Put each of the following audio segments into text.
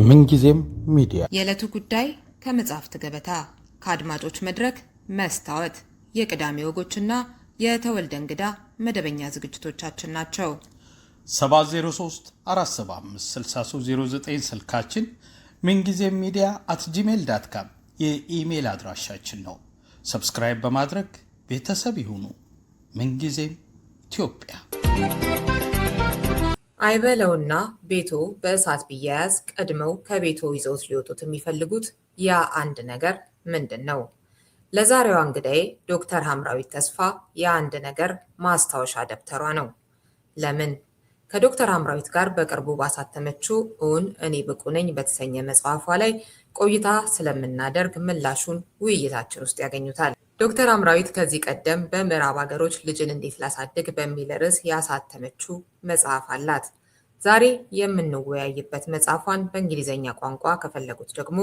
ምንጊዜም ሚዲያ የዕለቱ ጉዳይ ከመጽሐፍት ገበታ ከአድማጮች መድረክ መስታወት የቅዳሜ ወጎችና የተወልደ እንግዳ መደበኛ ዝግጅቶቻችን ናቸው። 703 475 6309 ስልካችን፣ ምንጊዜም ሚዲያ @gmail.com የኢሜል አድራሻችን ነው። ሰብስክራይብ በማድረግ ቤተሰብ ይሁኑ። ምንጊዜም ኢትዮጵያ። አይበለውና ቤቶ በእሳት ቢያያዝ ቀድመው ከቤቶ ይዘውት ሊወጡት የሚፈልጉት ያ አንድ ነገር ምንድን ነው? ለዛሬዋ እንግዳዬ ዶክተር ሐምራዊት ተስፋ የአንድ ነገር ማስታወሻ ደብተሯ ነው። ለምን? ከዶክተር ሐምራዊት ጋር በቅርቡ ባሳተመችው እውን እኔ ብቁ ነኝ በተሰኘ መጽሐፏ ላይ ቆይታ ስለምናደርግ ምላሹን ውይይታችን ውስጥ ያገኙታል። ዶክተር ሐምራዊት ከዚህ ቀደም በምዕራብ ሀገሮች ልጅን እንዴት ላሳድግ በሚል ርዕስ ያሳተመችው መጽሐፍ አላት። ዛሬ የምንወያይበት መጽሐፏን በእንግሊዝኛ ቋንቋ ከፈለጉት ደግሞ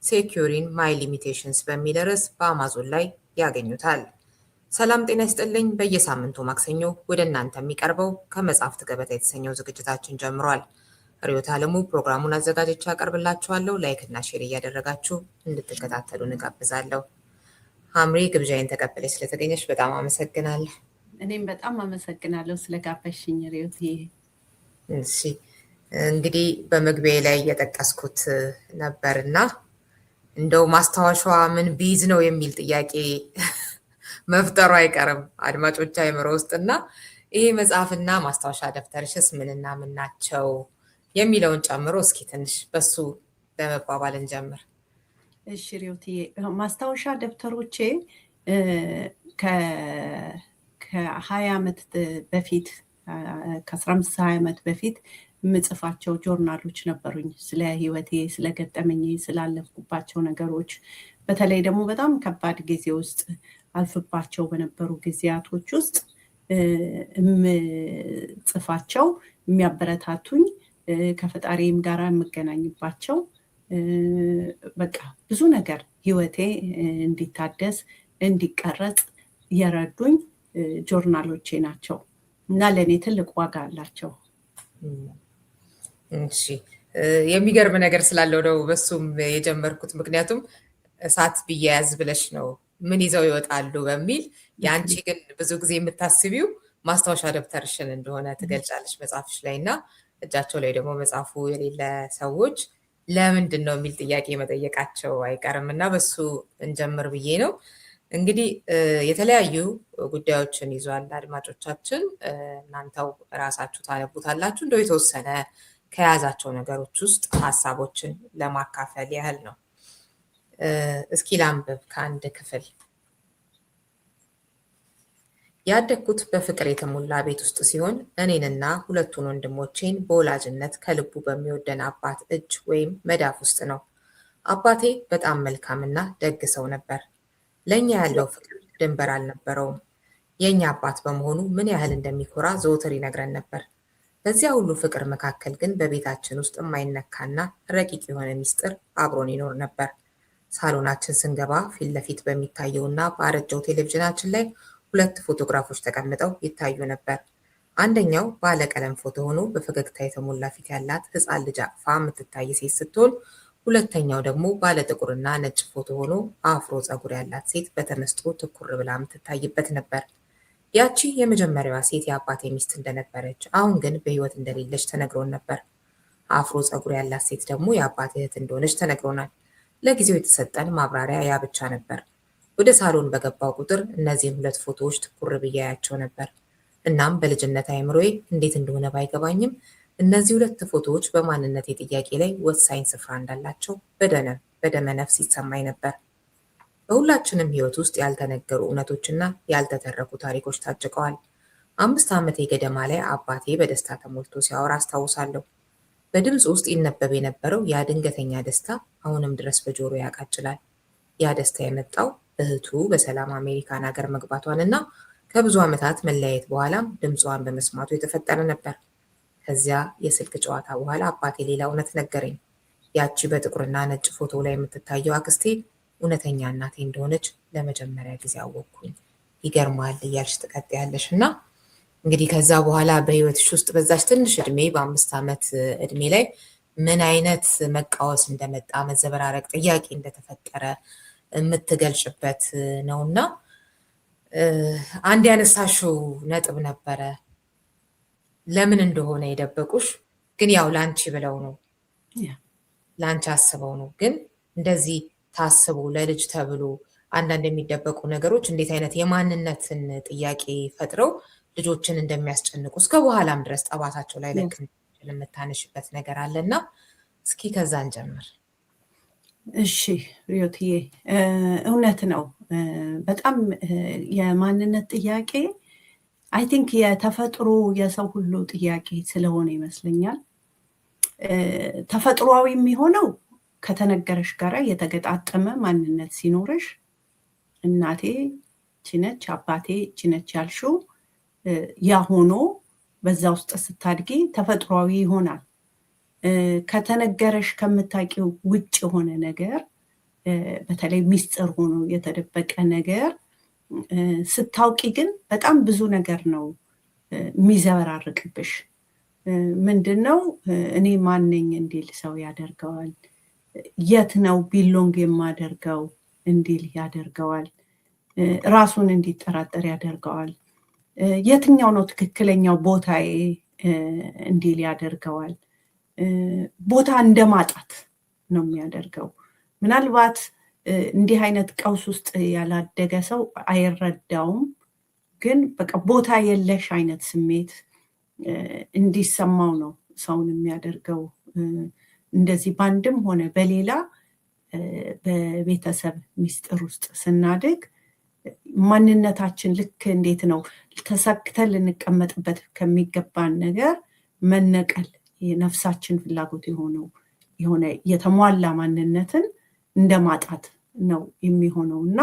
ሴኪዩሪንግ ማይ ሊሚቴሽንስ በሚል ርዕስ በአማዞን ላይ ያገኙታል። ሰላም ጤና ይስጥልኝ። በየሳምንቱ ማክሰኞ ወደ እናንተ የሚቀርበው ከመጽሐፍት ገበታ የተሰኘው ዝግጅታችን ጀምሯል። ርዕዮት ዓለሙ ፕሮግራሙን አዘጋጅቼ ያቀርብላችኋለሁ። ላይክና ሼር እያደረጋችሁ እንድትከታተሉ እንጋብዛለሁ። ሐምሪ ግብዣዬን ተቀበለች ስለተገኘች በጣም አመሰግናለሁ። እኔም በጣም አመሰግናለሁ ስለጋበዝሽኝ ርዕዮት። እሺ እንግዲህ በመግቢያ ላይ እየጠቀስኩት ነበርና እንደው ማስታወሻዋ ምን ቢይዝ ነው የሚል ጥያቄ መፍጠሩ አይቀርም አድማጮች አይምሮ ውስጥና ይሄ መጽሐፍና ማስታወሻ ደብተርሽስ ምንና ምን ናቸው የሚለውን ጨምሮ እስኪ ትንሽ በሱ በመባባል እንጀምር። እሺ ርዕዮትዬ፣ ማስታወሻ ደብተሮቼ ከ20 ዓመት በፊት ከ15 ዓመት በፊት የምጽፋቸው ጆርናሎች ነበሩኝ። ስለ ህይወቴ፣ ስለገጠመኝ፣ ስላለፍኩባቸው ነገሮች በተለይ ደግሞ በጣም ከባድ ጊዜ ውስጥ አልፍባቸው በነበሩ ጊዜያቶች ውስጥ የምጽፋቸው የሚያበረታቱኝ ከፈጣሪም ጋር የምገናኝባቸው በቃ ብዙ ነገር ህይወቴ እንዲታደስ እንዲቀረጽ የረዱኝ ጆርናሎቼ ናቸው እና ለእኔ ትልቅ ዋጋ አላቸው። እሺ የሚገርም ነገር ስላለው ነው በሱም የጀመርኩት። ምክንያቱም እሳት ቢያያዝ ብለሽ ነው ምን ይዘው ይወጣሉ በሚል የአንቺ ግን ብዙ ጊዜ የምታስቢው ማስታወሻ ደብተርሽን እንደሆነ ትገልጫለሽ መጽሐፍሽ ላይ እና እጃቸው ላይ ደግሞ መጽሐፉ የሌለ ሰዎች ለምንድን ነው የሚል ጥያቄ መጠየቃቸው አይቀርም እና በሱ እንጀምር ብዬ ነው። እንግዲህ የተለያዩ ጉዳዮችን ይዟል አድማጮቻችን፣ እናንተው ራሳችሁ ታነቡታላችሁ። እንደው የተወሰነ ከያዛቸው ነገሮች ውስጥ ሀሳቦችን ለማካፈል ያህል ነው። እስኪ ላንብብ ከአንድ ክፍል። ያደግኩት በፍቅር የተሞላ ቤት ውስጥ ሲሆን እኔንና ሁለቱን ወንድሞቼን በወላጅነት ከልቡ በሚወደን አባት እጅ ወይም መዳፍ ውስጥ ነው። አባቴ በጣም መልካምና ደግ ሰው ነበር። ለእኛ ያለው ፍቅር ድንበር አልነበረውም። የእኛ አባት በመሆኑ ምን ያህል እንደሚኮራ ዘወትር ይነግረን ነበር። በዚያ ሁሉ ፍቅር መካከል ግን በቤታችን ውስጥ የማይነካና ረቂቅ የሆነ ሚስጥር አብሮን ይኖር ነበር። ሳሎናችን ስንገባ ፊት ለፊት በሚታየውና በአረጀው ቴሌቪዥናችን ላይ 2 ፎቶግራፎች ተቀምጠው ይታዩ ነበር። አንደኛው ባለቀለም ፎቶ ሆኖ በፈገግታ የተሞላ ፊት ያላት ሕፃን ልጅ አቅፋ የምትታይ ሴት ስትሆን፣ ሁለተኛው ደግሞ ባለ ጥቁርና ነጭ ፎቶ ሆኖ አፍሮ ፀጉር ያላት ሴት በተመስጦ ትኩር ብላ የምትታይበት ነበር። ያቺ የመጀመሪያዋ ሴት የአባቴ ሚስት እንደነበረች፣ አሁን ግን በሕይወት እንደሌለች ተነግሮን ነበር። አፍሮ ፀጉር ያላት ሴት ደግሞ የአባቴ እህት እንደሆነች ተነግሮናል። ለጊዜው የተሰጠን ማብራሪያ ያ ብቻ ነበር። ወደ ሳሎን በገባው ቁጥር እነዚህን 2 ፎቶዎች ትኩር ብዬ አያቸው ነበር። እናም በልጅነት አእምሮዬ እንዴት እንደሆነ ባይገባኝም እነዚህ 2 ፎቶዎች በማንነቴ ጥያቄ ላይ ወሳኝ ስፍራ እንዳላቸው በደመ ነፍስ ይሰማኝ ነበር። በሁላችንም ሕይወት ውስጥ ያልተነገሩ እውነቶችና ያልተተረኩ ታሪኮች ታጭቀዋል። 5 ዓመቴ ገደማ ላይ አባቴ በደስታ ተሞልቶ ሲያወራ አስታውሳለሁ። በድምፅ ውስጥ ይነበብ የነበረው ያ ድንገተኛ ደስታ አሁንም ድረስ በጆሮ ያቃጭላል። ያ ደስታ የመጣው እህቱ በሰላም አሜሪካን ሀገር መግባቷንና ከብዙ ዓመታት መለያየት በኋላም ድምፅዋን በመስማቱ የተፈጠረ ነበር። ከዚያ የስልክ ጨዋታ በኋላ አባቴ ሌላ እውነት ነገረኝ። ያቺ በጥቁርና ነጭ ፎቶ ላይ የምትታየው አክስቴ እውነተኛ እናቴ እንደሆነች ለመጀመሪያ ጊዜ አወቅኩኝ። ይገርማል እያልሽ ትቀጥያለሽ እና እንግዲህ ከዛ በኋላ በህይወትሽ ውስጥ በዛች ትንሽ እድሜ በ5 ዓመት እድሜ ላይ ምን አይነት መቃወስ እንደመጣ መዘበራረቅ ጥያቄ እንደተፈጠረ የምትገልጭበት ነውና አንድ ያነሳሽው ነጥብ ነበረ ለምን እንደሆነ የደበቁሽ ግን ያው ላንቺ ብለው ነው ላንቺ አስበው ነው ግን እንደዚህ ታስቡ ለልጅ ተብሎ አንዳንድ የሚደበቁ ነገሮች እንዴት አይነት የማንነትን ጥያቄ ፈጥረው ልጆችን እንደሚያስጨንቁ እስከ በኋላም ድረስ ጠባታቸው ላይ ለክ የምታነሽበት ነገር አለና እስኪ ከዛ እንጀምር። እሺ ሪዮትዬ እውነት ነው። በጣም የማንነት ጥያቄ አይ ቲንክ የተፈጥሮ የሰው ሁሉ ጥያቄ ስለሆነ ይመስለኛል። ተፈጥሯዊ የሚሆነው ከተነገረሽ ጋር የተገጣጠመ ማንነት ሲኖርሽ እናቴ ቺነች አባቴ ቺነች ያልሽው ያ ሆኖ በዛ ውስጥ ስታድጊ ተፈጥሯዊ ይሆናል። ከተነገረሽ ከምታውቂው ውጭ የሆነ ነገር በተለይ ሚስጥር ሆኖ የተደበቀ ነገር ስታውቂ ግን በጣም ብዙ ነገር ነው የሚዘበራርቅብሽ። ምንድነው እኔ ማን ነኝ እንዲል ሰው ያደርገዋል። የት ነው ቢሎንግ የማደርገው እንዲል ያደርገዋል። ራሱን እንዲጠራጠር ያደርገዋል። የትኛው ነው ትክክለኛው ቦታዬ እንዲል ያደርገዋል። ቦታ እንደማጣት ነው የሚያደርገው። ምናልባት እንዲህ አይነት ቀውስ ውስጥ ያላደገ ሰው አይረዳውም። ግን በቃ ቦታ የለሽ አይነት ስሜት እንዲሰማው ነው ሰውን የሚያደርገው። እንደዚህ ባንድም ሆነ በሌላ በቤተሰብ ሚስጥር ውስጥ ስናድግ ማንነታችን ልክ እንዴት ነው ተሰክተን ልንቀመጥበት ከሚገባን ነገር መነቀል የነፍሳችን ፍላጎት የሆነ የተሟላ ማንነትን እንደማጣት ነው የሚሆነው እና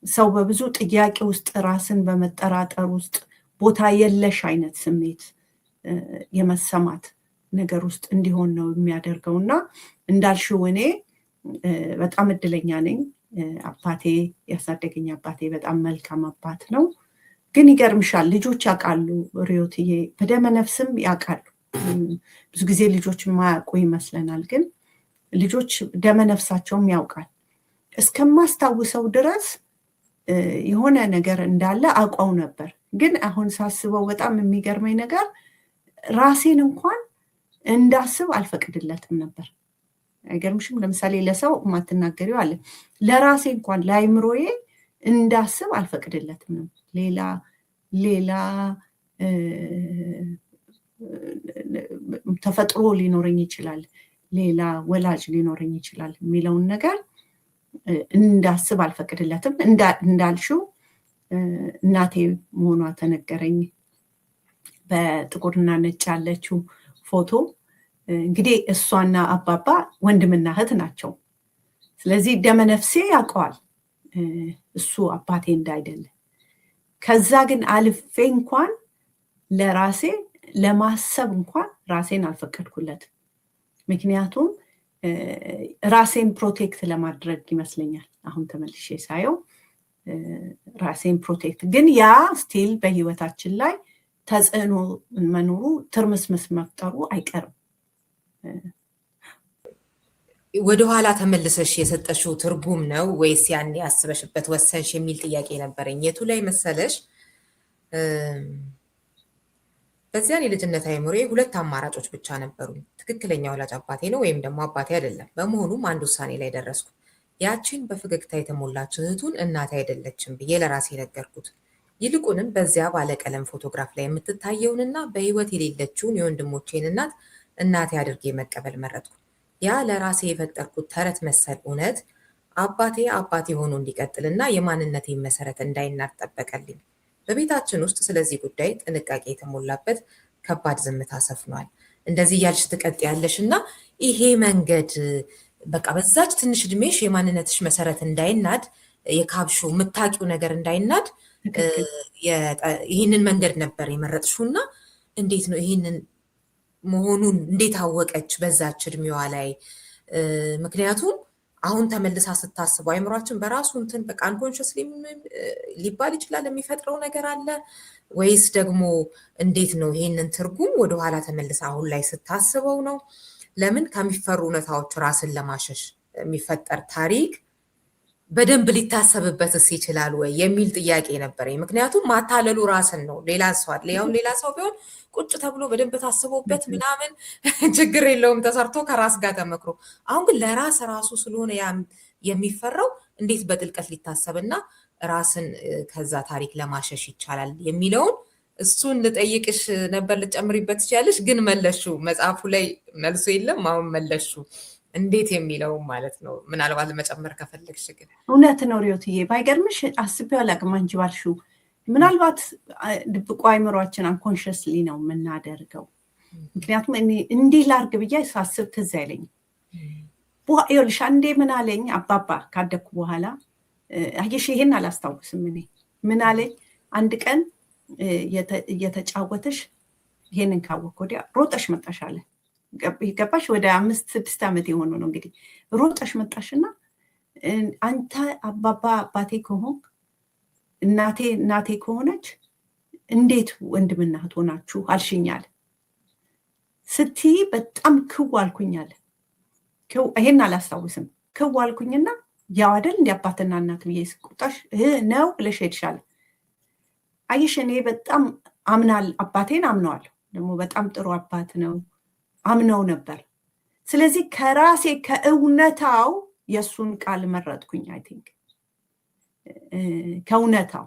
ሰው በብዙ ጥያቄ ውስጥ ራስን በመጠራጠር ውስጥ ቦታ የለሽ አይነት ስሜት የመሰማት ነገር ውስጥ እንዲሆን ነው የሚያደርገው እና እንዳልሽው እኔ በጣም እድለኛ ነኝ። አባቴ ያሳደገኝ አባቴ በጣም መልካም አባት ነው። ግን ይገርምሻል ልጆች ያውቃሉ ሪዮትዬ፣ በደመ ነፍስም ያውቃሉ። ብዙ ጊዜ ልጆች የማያውቁ ይመስለናል፣ ግን ልጆች ደመ ነፍሳቸውም ያውቃል። እስከማስታውሰው ድረስ የሆነ ነገር እንዳለ አውቀው ነበር። ግን አሁን ሳስበው በጣም የሚገርመኝ ነገር ራሴን እንኳን እንዳስብ አልፈቅድለትም ነበር። አይገርምሽም? ለምሳሌ ለሰው ማትናገሪው አለ፣ ለራሴ እንኳን ለአይምሮዬ እንዳስብ አልፈቅድለትም ነበር። ሌላ ተፈጥሮ ሊኖረኝ ይችላል፣ ሌላ ወላጅ ሊኖረኝ ይችላል የሚለውን ነገር እንዳስብ አልፈቅድለትም። እንዳልሽው እናቴ መሆኗ ተነገረኝ። በጥቁርና ነጭ ያለችው ፎቶ እንግዲህ እሷና አባባ ወንድምና እህት ናቸው። ስለዚህ ደመነፍሴ ያውቀዋል እሱ አባቴ እንዳይደለ። ከዛ ግን አልፌ እንኳን ለራሴ ለማሰብ እንኳን ራሴን አልፈቀድኩለት። ምክንያቱም ራሴን ፕሮቴክት ለማድረግ ይመስለኛል። አሁን ተመልሼ ሳየው ራሴን ፕሮቴክት፣ ግን ያ ስቲል በህይወታችን ላይ ተጽዕኖ መኖሩ ትርምስምስ መፍጠሩ አይቀርም። ወደኋላ ተመልሰሽ የሰጠሽው ትርጉም ነው ወይስ ያኔ ያስበሽበት ወሰንሽ የሚል ጥያቄ ነበረኝ። የቱ ላይ መሰለሽ? በዚያን የልጅነት አይምሮዬ ሁለት አማራጮች ብቻ ነበሩ። ትክክለኛ ወላጅ አባቴ ነው ወይም ደግሞ አባቴ አይደለም። በመሆኑም አንድ ውሳኔ ላይ ደረስኩ። ያችን በፈገግታ የተሞላች እህቱን እናቴ አይደለችም ብዬ ለራሴ ነገርኩት። ይልቁንም በዚያ ባለቀለም ፎቶግራፍ ላይ የምትታየውንና በህይወት የሌለችውን የወንድሞቼን እናት እናቴ አድርጌ መቀበል መረጥኩ። ያ ለራሴ የፈጠርኩት ተረት መሰል እውነት አባቴ ሆኖ እንዲቀጥልና የማንነቴን መሰረት እንዳይናድ ጠበቀልኝ። በቤታችን ውስጥ ስለዚህ ጉዳይ ጥንቃቄ የተሞላበት ከባድ ዝምታ ሰፍኗል። እንደዚህ እያልሽ ትቀጥያለሽ እና ይሄ መንገድ በቃ በዛች ትንሽ እድሜሽ የማንነትሽ መሰረት እንዳይናድ የካብሽው የምታውቂው ነገር እንዳይናድ ይህንን መንገድ ነበር የመረጥሽው እና እንዴት ነው ይህንን መሆኑን እንዴት አወቀች በዛች እድሜዋ ላይ? ምክንያቱም አሁን ተመልሳ ስታስበው አይምሯችን በራሱ እንትን በቃ አንኮንሽስ ሊባል ይችላል የሚፈጥረው ነገር አለ ወይስ ደግሞ እንዴት ነው ይህንን ትርጉም ወደኋላ ተመልሳ አሁን ላይ ስታስበው ነው? ለምን ከሚፈሩ እውነታዎች ራስን ለማሸሽ የሚፈጠር ታሪክ በደንብ ሊታሰብበትስ ይችላል ወይ የሚል ጥያቄ ነበረኝ። ምክንያቱም ማታለሉ ራስን ነው፣ ሌላ ሰው አይደል። ያው ሌላ ሰው ቢሆን ቁጭ ተብሎ በደንብ ታስቦበት ምናምን ችግር የለውም ተሰርቶ ከራስ ጋር ተመክሮ። አሁን ግን ለራስ ራሱ ስለሆነ የሚፈራው እንዴት በጥልቀት ሊታሰብና ራስን ከዛ ታሪክ ለማሸሽ ይቻላል የሚለውን እሱን ልጠይቅሽ ነበር። ልጨምሪበት ትችያለሽ፣ ግን መለሹ። መጽሐፉ ላይ መልሶ የለም፣ አሁን መለሹ እንዴት የሚለው ማለት ነው። ምናልባት ለመጨመር ከፈለግሽ ግን እውነት ነው ሪዮትዬ፣ ባይገርምሽ አስቤው አላውቅም አንቺ ባልሽው። ምናልባት ድብቁ አይምሯችን አንኮንሽስሊ ነው የምናደርገው። ምክንያቱም እኔ እንዲህ ላርግ ብዬ ሳስብ ትዝ አይለኝም። ይኸውልሽ አንዴ ምን አለኝ አባባ ካደኩ በኋላ፣ አየሽ ይሄን አላስታውስም እኔ። ምን አለኝ አንድ ቀን እየተጫወተሽ ይሄንን ካወቅ ወዲያ ሮጠሽ መጣሽ አለ። ገባሽ? ወደ 5-6 ዓመት የሆኑ ነው እንግዲህ። ሮጠሽ መጣሽና አንተ አባባ አባቴ ከሆንክ እናቴ ከሆነች እንዴት ወንድምና እህት ሆናችሁ አልሽኛል ስትይ በጣም ክው አልኩኛል። ይሄን አላስታውስም። ክው አልኩኝና ያው አይደል እንደ አባትና እናት ብዬ ስቁጣሽ ነው ብለሽ ሄድሻል። አየሽ እኔ በጣም አባቴን አምነዋለሁ። ደግሞ በጣም ጥሩ አባት ነው፣ አምነው ነበር። ስለዚህ ከራሴ ከእውነታው የሱን ቃል መረጥኩኝ። አይ ቲንክ ከእውነታው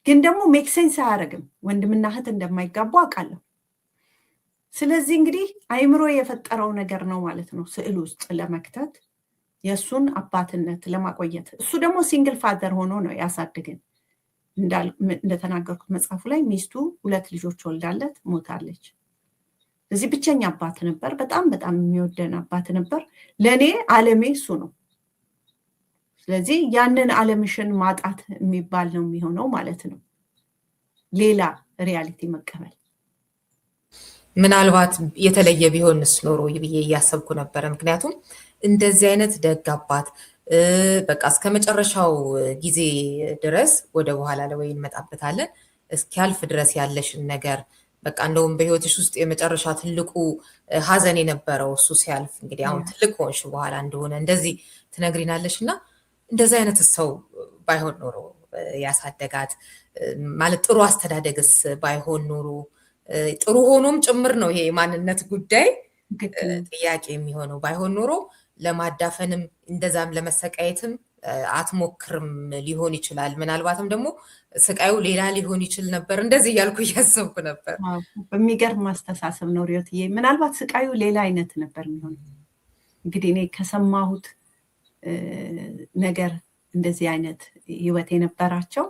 ግን ደግሞ ሜክ ሴንስ አያደርግም። ወንድምና እህት እንደማይጋቡ አውቃለሁ። ስለዚህ እንግዲህ አይምሮ የፈጠረው ነገር ነው ማለት ነው ስዕል ውስጥ ለመክተት የሱን አባትነት ለማቆየት። እሱ ደግሞ ሲንግል ፋዘር ሆኖ ነው ያሳድገን። እንደተናገርኩት መጽሐፉ ላይ ሚስቱ 2 ልጆች ወልዳለት ሞታለች። እዚህ ብቸኛ አባት ነበር። በጣም በጣም የሚወደን አባት ነበር። ለኔ ዓለሜ እሱ ነው። ስለዚህ ያንን ዓለምሽን ማጣት የሚባል ነው የሚሆነው ማለት ነው። ሌላ ሪያሊቲ መቀበል ምናልባት የተለየ ቢሆንስ ኖሮ ብዬ እያሰብኩ ነበረ። ምክንያቱም እንደዚህ አይነት ደግ አባት በቃ እስከ መጨረሻው ጊዜ ድረስ ወደ በኋላ ላይ እንመጣበታለን እስኪያልፍ ድረስ ያለሽን ነገር በቃ እንደውም በህይወትሽ ውስጥ የመጨረሻ ትልቁ ሀዘን የነበረው እሱ ሲያልፍ እንግዲህ አሁን ትልቅ ሆንሽ በኋላ እንደሆነ እንደዚህ ትነግሪናለሽ። እና እንደዚህ አይነት ሰው ባይሆን ኖሮ ያሳደጋት ማለት ጥሩ አስተዳደግስ ባይሆን ኖሮ ጥሩ ሆኖም ጭምር ነው ይሄ የማንነት ጉዳይ ጥያቄ የሚሆነው። ባይሆን ኖሮ ለማዳፈንም እንደዛም ለመሰቃየትም አትሞክርም ሊሆን ይችላል። ምናልባትም ደግሞ ስቃዩ ሌላ ሊሆን ይችል ነበር። እንደዚህ እያልኩ እያሰብኩ ነበር። በሚገርም ማስተሳሰብ ነው ሪዮትዬ። ምናልባት ስቃዩ ሌላ አይነት ነበር የሚሆነው። እንግዲህ እኔ ከሰማሁት ነገር እንደዚህ አይነት ህይወት የነበራቸው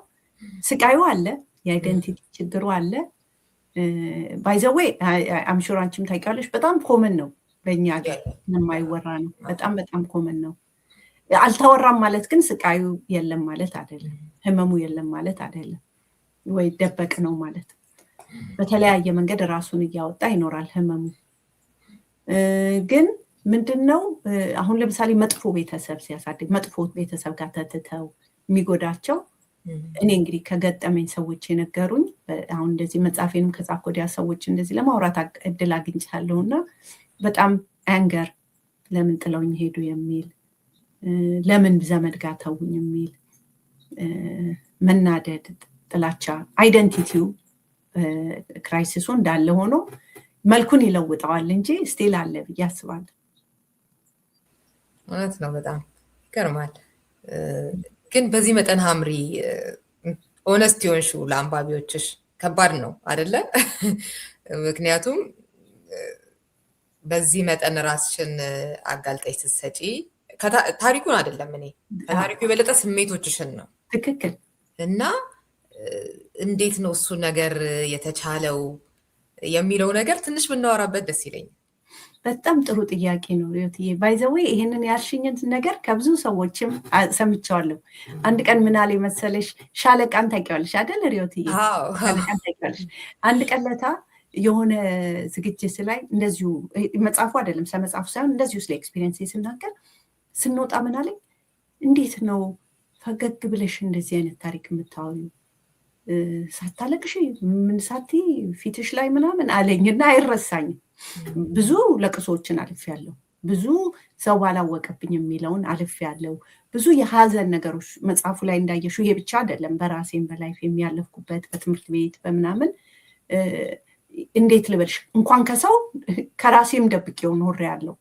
ስቃዩ አለ፣ የአይደንቲቲ ችግሩ አለ። ባይ ዘ ዌይ አምሹር አንቺም ታውቂያለሽ፣ በጣም ኮመን ነው በእኛ ሀገር፣ የማይወራ ነው። በጣም በጣም ኮመን ነው። አልተወራም ማለት ግን ስቃዩ የለም ማለት አይደለም፣ ህመሙ የለም ማለት አይደለም፣ ወይ ደበቅ ነው ማለት። በተለያየ መንገድ ራሱን እያወጣ ይኖራል ህመሙ። ግን ምንድነው አሁን ለምሳሌ መጥፎ ቤተሰብ ሲያሳድግ መጥፎ ቤተሰብ ጋር ተትተው የሚጎዳቸው እኔ እንግዲህ ከገጠመኝ ሰዎች የነገሩኝ አሁን እንደዚህ መጽሐፌንም ከጻፍኩ ወዲያ ሰዎች እንደዚህ ለማውራት እድል አግኝቻለሁና በጣም አንገር፣ ለምን ጥለውኝ ሄዱ የሚል፣ ለምን ዘመድ ጋር ተውኝ የሚል መናደድ፣ ጥላቻ፣ አይደንቲቲው ክራይሲሱ እንዳለ ሆኖ መልኩን ይለውጠዋል እንጂ ስቲል አለ ብዬ አስባለሁ። እውነት ነው። በጣም ይገርማል። ግን በዚህ መጠን ሀምሪ ኦነስት የሆንሽው ለአንባቢዎችሽ ከባድ ነው አይደለ? ምክንያቱም በዚህ መጠን ራስሽን አጋልጠሽ ስትሰጪ ታሪኩን አይደለም፣ እኔ ከታሪኩ የበለጠ ስሜቶችሽን ነው። ትክክል። እና እንዴት ነው እሱ ነገር የተቻለው የሚለው ነገር ትንሽ ብናወራበት ደስ ይለኛል። በጣም ጥሩ ጥያቄ ነው ሪዮትዬ። ባይ ዘ ዌይ ይሄንን ያልሽኝን ነገር ከብዙ ሰዎችም ሰምቻለሁ። አንድ ቀን ምን አለ መሰለሽ፣ ሻለቃን ታውቂዋለሽ አይደል ሪዮትዬ? ሻለቃን ታውቂዋለሽ? አንድ ቀን ለታ የሆነ ዝግጅት ላይ እንደዚሁ መጽሐፉ አይደለም ስለመጽሐፉ ሳይሆን እንደዚሁ ስለ ኤክስፒሪየንስ ስናገር ስንወጣ ምን አለኝ፣ እንዴት ነው ፈገግ ብለሽ እንደዚህ አይነት ታሪክ የምታወሪው ሳታለቅሽ ምን ሳቲ ፊትሽ ላይ ምናምን አለኝና አይረሳኝም። ብዙ ለቅሶችን አልፌያለሁ። ብዙ ሰው ባላወቀብኝ የሚለውን አልፌያለሁ። ብዙ የሀዘን ነገሮች መጽሐፉ ላይ እንዳየሽው ይሄ ብቻ አይደለም፣ በራሴም በላይፍ የሚያለፍኩበት በትምህርት ቤት በምናምን እንዴት ልበልሽ እንኳን ከሰው ከራሴም ደብቄው ኖሬያለሁ።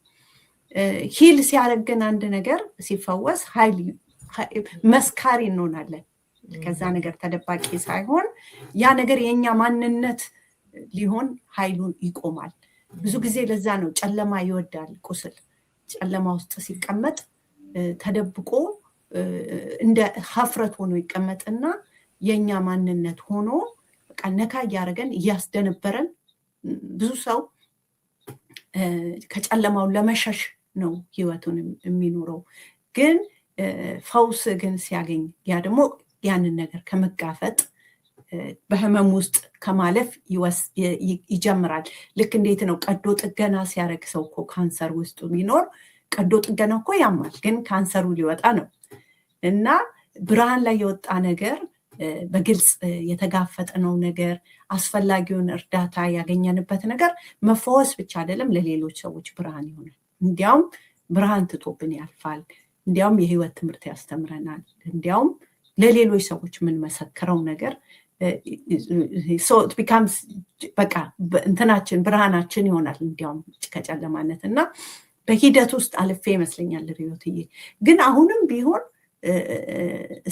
ሂል ሲያደርገን አንድ ነገር ሲፈወስ ኃይል መስካሪ እንሆናለን። ከዛ ነገር ተደባቂ ሳይሆን ያ ነገር የኛ ማንነት ሊሆን ኃይሉን ይቆማል። ብዙ ጊዜ ለዛ ነው ጨለማ ይወዳል ቁስል። ጨለማ ውስጥ ሲቀመጥ ተደብቆ እንደ ሀፍረት ሆኖ ይቀመጥና የኛ ማንነት ሆኖ በቃ ነካ እያደረገን እያስደነበረን ብዙ ሰው ከጨለማው ለመሸሽ ነው ህይወቱን የሚኖረው። ግን ፈውስ ግን ሲያገኝ ያ ደግሞ ያንን ነገር ከመጋፈጥ በህመም ውስጥ ከማለፍ ይጀምራል። ልክ እንዴት ነው ቀዶ ጥገና ሲያደርግ ሰው እኮ ካንሰር ውስጡ ቢኖር ቀዶ ጥገና እኮ ያማል፣ ግን ካንሰሩ ሊወጣ ነው እና ብርሃን ላይ የወጣ ነገር በግልጽ የተጋፈጠነው ነገር አስፈላጊውን እርዳታ ያገኘንበት ነገር መፈወስ ብቻ አይደለም፣ ለሌሎች ሰዎች ብርሃን ይሆናል። እንዲያውም ብርሃን ትቶብን ያልፋል። እንዲያውም የህይወት ትምህርት ያስተምረናል። እንዲያውም ለሌሎች ሰዎች የምንመሰክረው ነገር በቃ እንትናችን ብርሃናችን ይሆናል እንዲያውም ከጨለማነት እና በሂደት ውስጥ አልፌ ይመስለኛል ሪዮትዬ። ግን አሁንም ቢሆን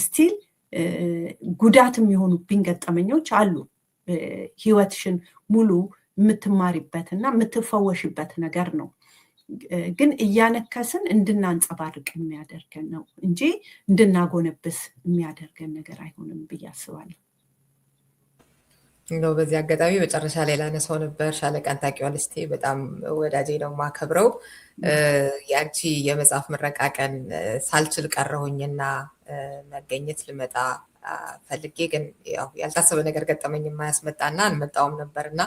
ስቲል ጉዳት የሚሆኑብኝ ገጠመኞች አሉ። ህይወትሽን ሙሉ የምትማሪበት እና የምትፈወሽበት ነገር ነው። ግን እያነከስን እንድናንጸባርቅ የሚያደርገን ነው እንጂ እንድናጎነብስ የሚያደርገን ነገር አይሆንም ብዬ አስባለሁ። እንደው በዚህ አጋጣሚ መጨረሻ ላይ ላነሳው ነበር። ሻለቃን ታውቂዋለሽ? በጣም ወዳጄ ነው ማከብረው። ያንቺ የመጽሐፍ ምረቃ ቀን ሳልችል ቀረሁኝና መገኘት ልመጣ ፈልጌ ግን ያው ያልታሰበ ነገር ገጠመኝ የማያስመጣና አልመጣውም ነበርና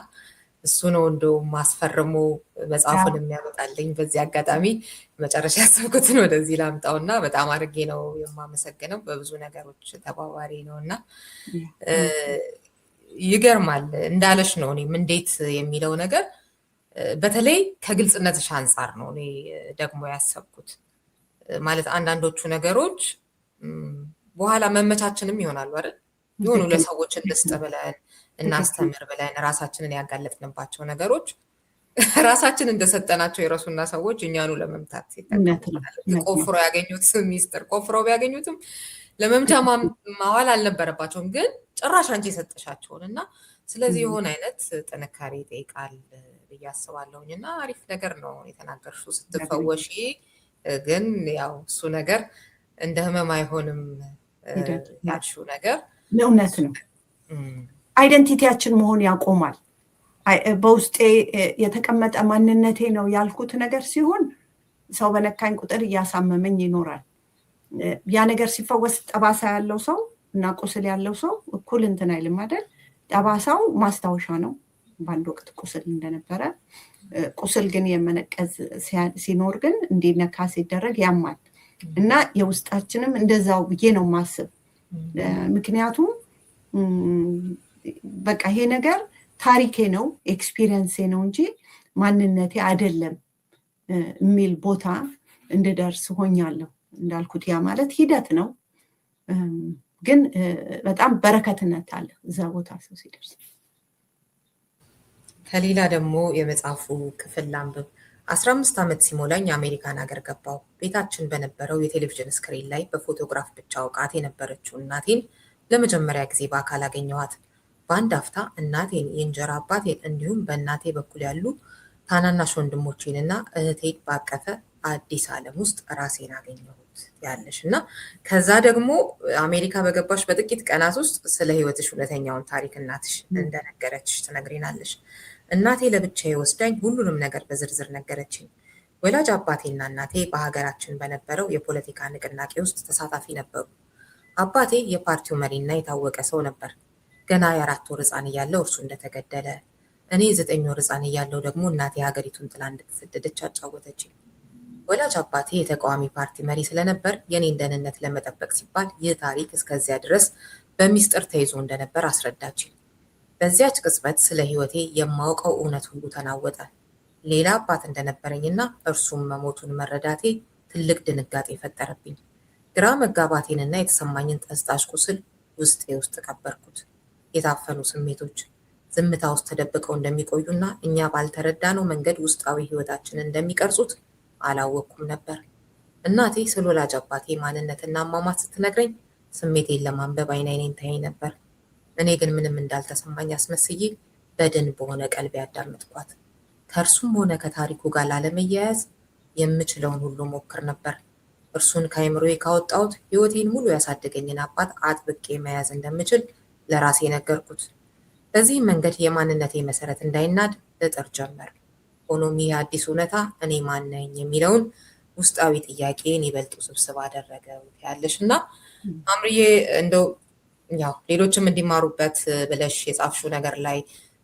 እሱ ነው እንደው ማስፈርሙ መጽሐፉን የሚያመጣልኝ። በዚህ አጋጣሚ መጨረሻ ያሰብኩትን ወደዚህ ላምጣውና በጣም አድርጌ ነው የማመሰግነው። በብዙ ነገሮች ተባባሪ ነውና ይገርማል እንዳለሽ ነው። እኔም እንዴት የሚለው ነገር በተለይ ከግልጽነትሽ አንጻር ነው እኔ ደግሞ ያሰብኩት። ማለት አንዳንዶቹ ነገሮች በኋላ መመቻችንም ይሆናሉ አይደል? ይሁኑ ለሰዎች እንስጥ ብለን እናስተምር ብለን ራሳችንን ያጋለጥንባቸው ነገሮች ራሳችን እንደሰጠናቸው የረሱና ሰዎች እኛኑ ለመምታት ቆፍሮ ያገኙት ሚስጥር ቆፍሮ ቢያገኙትም ለመምቻ ማዋል አልነበረባቸውም። ግን ጭራሽ አንቺ የሰጠሻቸውን እና ስለዚህ የሆነ አይነት ጥንካሬ ይጠይቃል ብዬ አስባለሁኝ። እና አሪፍ ነገር ነው የተናገርሽው ስትፈወሺ። ግን ያው እሱ ነገር እንደ ህመም አይሆንም ያልሽው ነገር እውነት ነው። አይደንቲቲያችን መሆን ያቆማል። በውስጤ የተቀመጠ ማንነቴ ነው ያልኩት ነገር ሲሆን ሰው በነካኝ ቁጥር እያሳመመኝ ይኖራል። ያ ነገር ሲፈወስ ጠባሳ ያለው ሰው እና ቁስል ያለው ሰው እኩል እንትን አይልም አይደል? ጠባሳው ማስታወሻ ነው በአንድ ወቅት ቁስል እንደነበረ። ቁስል ግን የመነቀዝ ሲኖር ግን እንዲነካ ሲደረግ ያማል እና የውስጣችንም እንደዛው ብዬ ነው ማስብ። ምክንያቱም በቃ ይሄ ነገር ታሪኬ ነው ኤክስፒሪየንሴ ነው እንጂ ማንነቴ አይደለም የሚል ቦታ እንድደርስ ሆኛለሁ። እንዳልኩት ያ ማለት ሂደት ነው፣ ግን በጣም በረከትነት አለ እዛ ቦታ ሰው ሲደርስ። ከሌላ ደግሞ የመጽሐፉ ክፍል ላንብብ። 15 ዓመት ሲሞላኝ አሜሪካን ሀገር ገባው። ቤታችን በነበረው የቴሌቪዥን ስክሪን ላይ በፎቶግራፍ ብቻ አውቃት የነበረችው እናቴን ለመጀመሪያ ጊዜ በአካል አገኘኋት። በአንድ አፍታ እናቴን፣ የእንጀራ አባቴን እንዲሁም በእናቴ በኩል ያሉ ታናናሽ ወንድሞቼንና እህቴን ባቀፈ አዲስ ዓለም ውስጥ ራሴን አገኘሁት ያለሽ እና ከዛ ደግሞ አሜሪካ በገባሽ በጥቂት ቀናት ውስጥ ስለ ህይወትሽ እውነተኛውን ታሪክ እናትሽ እንደነገረችሽ ትነግሪናለሽ። እናቴ ለብቻዬ ወስዳኝ ሁሉንም ነገር በዝርዝር ነገረችኝ። ወላጅ አባቴና እናቴ በሀገራችን በነበረው የፖለቲካ ንቅናቄ ውስጥ ተሳታፊ ነበሩ። አባቴ የፓርቲው መሪና የታወቀ ሰው ነበር። ገና የ4 ወር ህፃን እያለው እርሱ እንደተገደለ፣ እኔ 9 ወር ህፃን እያለው ደግሞ እናቴ ሀገሪቱን ጥላ እንደተሰደደች አጫወተችኝ። ወላጅ አባቴ የተቃዋሚ ፓርቲ መሪ ስለነበር የኔን ደህንነት ለመጠበቅ ሲባል ይህ ታሪክ እስከዚያ ድረስ በሚስጥር ተይዞ እንደነበር አስረዳችኝ። በዚያች ቅጽበት ስለ ህይወቴ የማውቀው እውነት ሁሉ ተናወጠ። ሌላ አባት እንደነበረኝና እርሱም መሞቱን መረዳቴ ትልቅ ድንጋጤ ፈጠረብኝ። ግራ መጋባቴንና የተሰማኝን ጠስጣሽ ቁስል ውስጤ ውስጥ ቀበርኩት። የታፈኑ ስሜቶች ዝምታ ውስጥ ተደብቀው እንደሚቆዩና እኛ ባልተረዳነው መንገድ ውስጣዊ ሕይወታችንን እንደሚቀርጹት አላወቅኩም ነበር። እናቴ ስለ ወላጅ አባቴ ማንነትና አሟሟት ስትነግረኝ ስሜቴን ለማንበብ ዓይኔን ታየኝ ነበር። እኔ ግን ምንም እንዳልተሰማኝ አስመስዬ በድን በሆነ ቀልቤ ያዳመጥኳት። ከእርሱም ሆነ ከታሪኩ ጋር ላለመያያዝ የምችለውን ሁሉ ሞክር ነበር። እርሱን ከአእምሮዬ ካወጣሁት ሕይወቴን ሙሉ ያሳደገኝን አባት አጥብቄ መያዝ እንደምችል ለራሴ ነገርኩት። በዚህ መንገድ የማንነቴ መሰረት እንዳይናድ እጥር ጀመር። ሆኖም ይህ አዲስ እውነታ እኔ ማን ነኝ የሚለውን ውስጣዊ ጥያቄን ይበልጥ ውስብስብ አደረገው ያለሽ እና አምርዬ እንደው ያው ሌሎችም እንዲማሩበት ብለሽ የጻፍሽው ነገር ላይ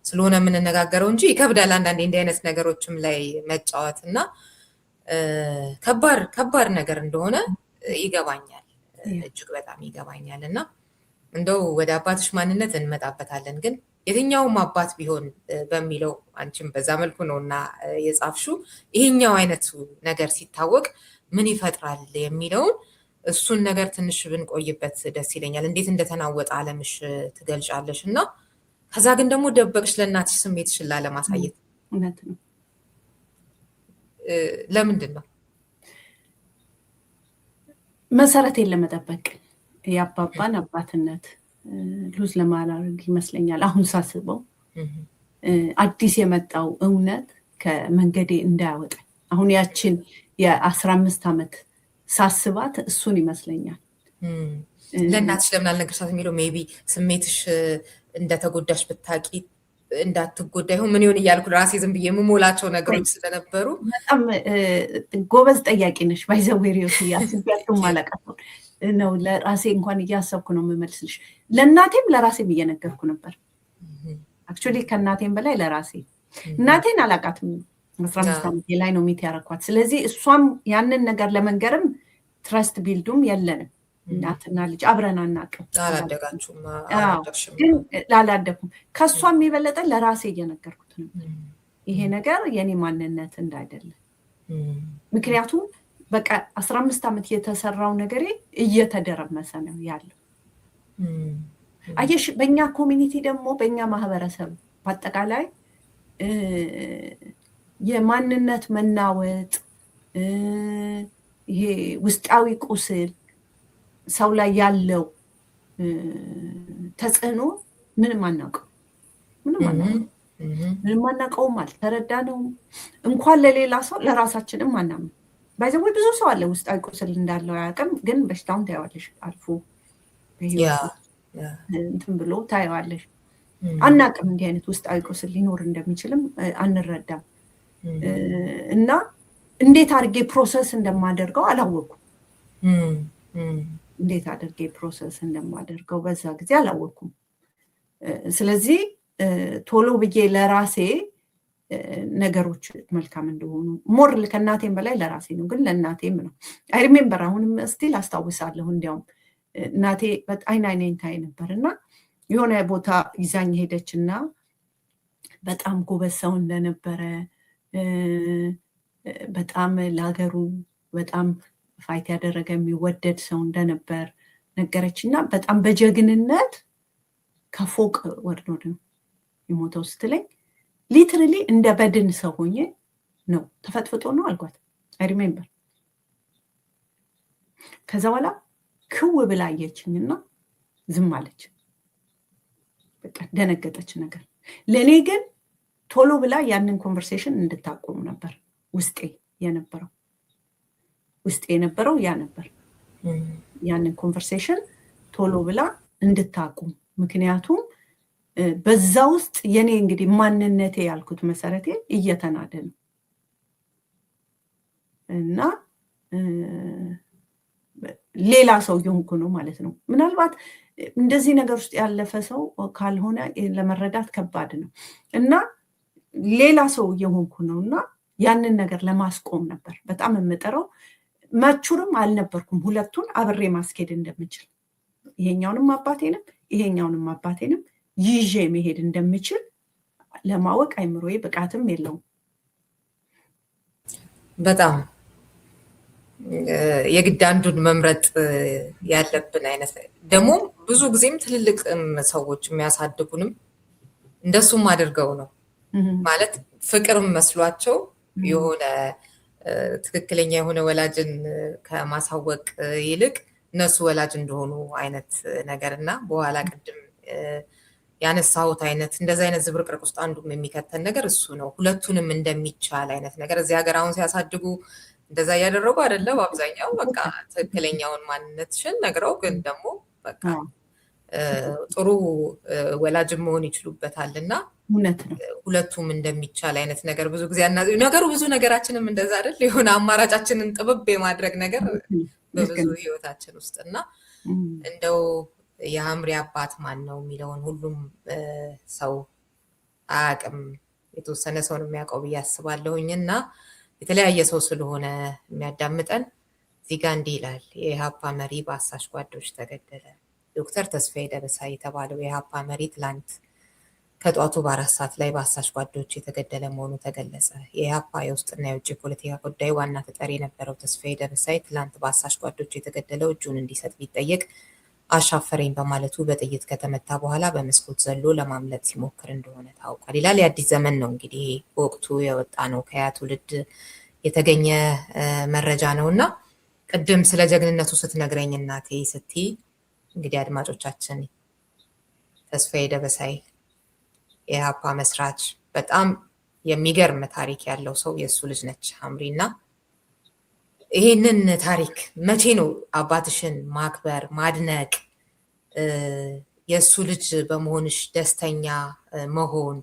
ስለሆነ የምንነጋገረው እንጂ ይከብዳል አንዳንዴ እንዲህ አይነት ነገሮችም ላይ መጫወት እና ከባድ ነገር እንደሆነ ይገባኛል፣ እጅግ በጣም ይገባኛል። እና እንደው ወደ አባትሽ ማንነት እንመጣበታለን፣ ግን የትኛውም አባት ቢሆን በሚለው አንቺም በዛ መልኩ ነው እና የጻፍሽው ይሄኛው አይነቱ ነገር ሲታወቅ ምን ይፈጥራል የሚለውን እሱን ነገር ትንሽ ብንቆይበት ደስ ይለኛል። እንዴት እንደተናወጠ ዓለምሽ ትገልጫለሽ እና ከዛ ግን ደግሞ ደበቅሽ ለእናትሽ ስሜትሽን ላለማሳየት። እውነት ነው። ለምንድን ነው? መሰረቴን ለመጠበቅ የአባባን አባትነት ሉዝ ለማላረግ ይመስለኛል። አሁን ሳስበው አዲስ የመጣው እውነት ከመንገዴ እንዳያወጣኝ አሁን ያችን የ15 ዓመት ሳስባት እሱን ይመስለኛል። ለእናትሽ ለምን አልነገርሻት የሚለው ሜይ ቢ ስሜትሽ እንደተጎዳሽ ብታቂ እንዳትጎዳ ይሁን ምን ይሁን እያልኩ ራሴ ዝም ብዬ የምሞላቸው ነገሮች ስለነበሩ። በጣም ጎበዝ ጠያቂ ነሽ። ባይዘዌሪዮስ እያስቢያቸው ማለቃት ነው። ለራሴ እንኳን እያሰብኩ ነው የምመልስልሽ። ለእናቴም ለራሴም እየነገርኩ ነበር። አክቹዋሊ ከእናቴም በላይ ለራሴ። እናቴን አላቃትም። 15 ዓመት ላይ ነው ሚት ያረኳት። ስለዚህ እሷም ያንን ነገር ለመንገርም ትረስት ቢልዱም የለንም። እናትና ልጅ አብረን አናውቅም። ግን ላላደኩም ከእሷም የበለጠ ለራሴ እየነገርኩት ነበር ይሄ ነገር የኔ ማንነት እንዳይደለ። ምክንያቱም በቃ 15 ዓመት የተሰራው ነገሬ እየተደረመሰ ነው ያለው። አየሽ፣ በእኛ ኮሚኒቲ ደግሞ በእኛ ማህበረሰብ በአጠቃላይ የማንነት መናወጥ፣ ይሄ ውስጣዊ ቁስል ሰው ላይ ያለው ተጽዕኖ ምንም አናውቀውም፣ አልተረዳነውም። እንኳን ለሌላ ሰው ለራሳችንም አናምን። ባይዘው ብዙ ሰው አለ ውስጣዊ ቁስል እንዳለው አያውቅም፣ ግን በሽታውን ታየዋለሽ አልፎ እንትን ብሎ ታየዋለሽ። አናውቅም እንዲህ አይነት ውስጣዊ ቁስል ሊኖር እንደሚችልም አንረዳም። እና እንዴት አድርጌ ፕሮሰስ እንደማደርገው አላወኩም። እንዴት አድርጌ ፕሮሰስ እንደማደርገው በዛ ጊዜ አላወኩም። ስለዚህ ቶሎ ብዬ ለራሴ ነገሮች መልካም እንደሆኑ ሞር ከእናቴም በላይ ለራሴ ነው፣ ግን ለእናቴም ነው። አይ ሪሜምበር አሁንም ስቲል አስታውሳለሁ። እንዲያውም እናቴ አይኔን ታይ ነበር እና የሆነ ቦታ ይዛኝ ሄደች እና በጣም ጎበዝ ሰው እንደነበረ በጣም ለሀገሩ በጣም ፋይት ያደረገ የሚወደድ ሰው እንደነበር ነገረች እና በጣም በጀግንነት ከፎቅ ወርዶ ነው የሞተው ስትለኝ ሊትራሊ እንደ በድን ሰው ሆኜ ነው ተፈጥፍጦ ነው አልኳት። አይ ሪሜምበር። ከዛ በኋላ ክው ብላ አየችኝና ዝም አለች። በቃ ደነገጠች ነገር። ለእኔ ግን ቶሎ ብላ ያንን ኮንቨርሴሽን እንድታቆም ነበር ውስጤ የነበረው ያ ነበር። ያንን ኮንቨርሴሽን ቶሎ ብላ እንድታቆም፣ ምክንያቱም በዛ ውስጥ የኔ እንግዲህ ማንነቴ ያልኩት መሰረቴ እየተናደ ነው እና ሌላ ሰው እየሆንኩ ነው ማለት ነው። ምናልባት እንደዚህ ነገር ውስጥ ያለፈ ሰው ካልሆነ ለመረዳት ከባድ ነው እና ሌላ ሰው እየሆንኩ ነው እና ያንን ነገር ለማስቆም ነበር በጣም የምጠረው። ማቹርም አልነበርኩም ሁለቱን አብሬ ማስኬድ እንደምችል፣ ይሄኛውንም አባቴንም ይዤ መሄድ እንደምችል ለማወቅ አይምሮዬ ብቃትም የለውም። በጣም የግድ አንዱን መምረጥ ያለብን አይነት ደግሞ ብዙ ጊዜም ትልልቅ ሰዎች የሚያሳድጉንም እንደሱም አድርገው ነው ማለት ፍቅርም መስሏቸው የሆነ ትክክለኛ የሆነ ወላጅን ከማሳወቅ ይልቅ እነሱ ወላጅ እንደሆኑ አይነት ነገር እና በኋላ ቅድም ያነሳሁት አይነት እንደዚህ አይነት ዝብርቅርቅ ውስጥ አንዱም የሚከተን ነገር እሱ ነው። ሁለቱንም እንደሚቻል አይነት ነገር እዚህ ሀገር አሁን ሲያሳድጉ እንደዛ እያደረጉ አይደለም። አብዛኛው በቃ ትክክለኛውን ማንነትሽን ነግረው ግን ደግሞ በቃ ጥሩ ወላጅም መሆን ይችሉበታል እና ሁለቱም እንደሚቻል አይነት ነገር ብዙ ጊዜ ነገሩ ብዙ ነገራችንም እንደዛ አይደል የሆነ አማራጫችንን ጥብብ የማድረግ ነገር በብዙ ህይወታችን ውስጥ እና እንደው የሐምሪ አባት ማን ነው የሚለውን ሁሉም ሰው አያውቅም። የተወሰነ ሰው ነው የሚያውቀው ብዬ አስባለሁኝ እና የተለያየ ሰው ስለሆነ የሚያዳምጠን እዚህ ጋር እንዲህ ይላል። የኢህአፓ መሪ በአሳሽ ጓዶች ተገደለ። ዶክተር ተስፋዬ ደበሳይ የተባለው የኢህአፓ መሪ ትላንት ከጧቱ በ4 ሰዓት ላይ በአሳሽ ጓዶች የተገደለ መሆኑ ተገለጸ። የኢህአፓ የውስጥና የውጭ ፖለቲካ ጉዳይ ዋና ተጠሪ የነበረው ተስፋዬ ደበሳይ ትላንት በአሳሽ ጓዶች የተገደለው እጁን እንዲሰጥ ቢጠየቅ አሻፈረኝ በማለቱ በጥይት ከተመታ በኋላ በመስኮት ዘሎ ለማምለጥ ሲሞክር እንደሆነ ታውቋል ይላል። የአዲስ ዘመን ነው እንግዲህ በወቅቱ የወጣ ነው፣ ከያ ትውልድ የተገኘ መረጃ ነው እና ቅድም ስለ ጀግንነቱ ስትነግረኝ እናቴ ስትይ እንግዲህ አድማጮቻችን ተስፋዬ ደበሳይ የኢህአፓ መስራች በጣም የሚገርም ታሪክ ያለው ሰው የእሱ ልጅ ነች ሐምሪ እና ይሄንን ታሪክ መቼ ነው አባትሽን ማክበር ማድነቅ የእሱ ልጅ በመሆንሽ ደስተኛ መሆን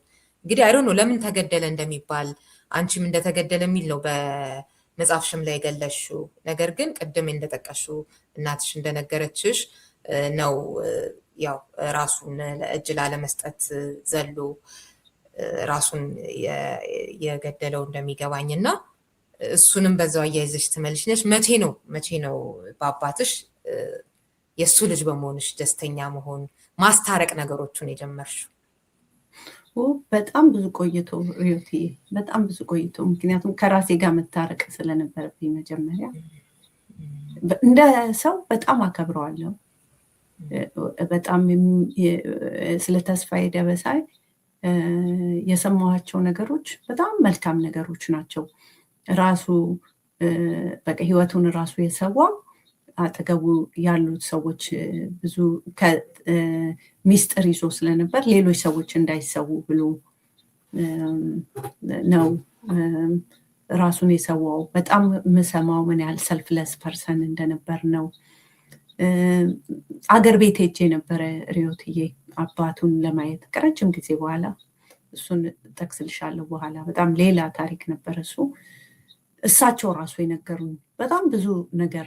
እንግዲህ አይዶ ነው ለምን ተገደለ እንደሚባል አንቺም እንደተገደለ የሚል ነው በመጽሐፍሽም ላይ ገለሽው። ነገር ግን ቅድም እንደጠቀሽው እናትሽ እንደነገረችሽ ነው ያው ራሱን ለእጅ ላለመስጠት ዘሎ ራሱን የገደለው እንደሚገባኝና እሱንም በዛው አያይዘሽ ትመልሽነሽ። መቼ ነው በአባትሽ የእሱ ልጅ በመሆንሽ ደስተኛ መሆን ማስታረቅ ነገሮቹን የጀመርሽው? በጣም ብዙ ቆይቶ ሪዮቲ፣ በጣም ብዙ ቆይቶ ምክንያቱም ከራሴ ጋር መታረቅ ስለነበረብኝ መጀመሪያ እንደ ሰው በጣም አከብረዋለሁ። በጣም ስለ ተስፋዬ ደበሳይ የሰማኋቸው ነገሮች በጣም መልካም ነገሮች ናቸው። ራሱ በቃ ህይወቱን ራሱ የሰዋው አጠገቡ ያሉት ሰዎች ብዙ ሚስጥር ይዞ ስለነበር ሌሎች ሰዎች እንዳይሰዉ ብሎ ነው ራሱን የሰዋው። በጣም የምሰማው ምን ያህል ሰልፍለስ ፐርሰን እንደነበር ነው። አገር ቤት ሄጄ ነበረ ሪዮትዬ አባቱን ለማየት ከረጅም ጊዜ በኋላ። እሱን ጠቅስልሻለሁ በኋላ። በጣም ሌላ ታሪክ ነበር እሱ። እሳቸው ራሱ የነገሩኝ በጣም ብዙ ነገር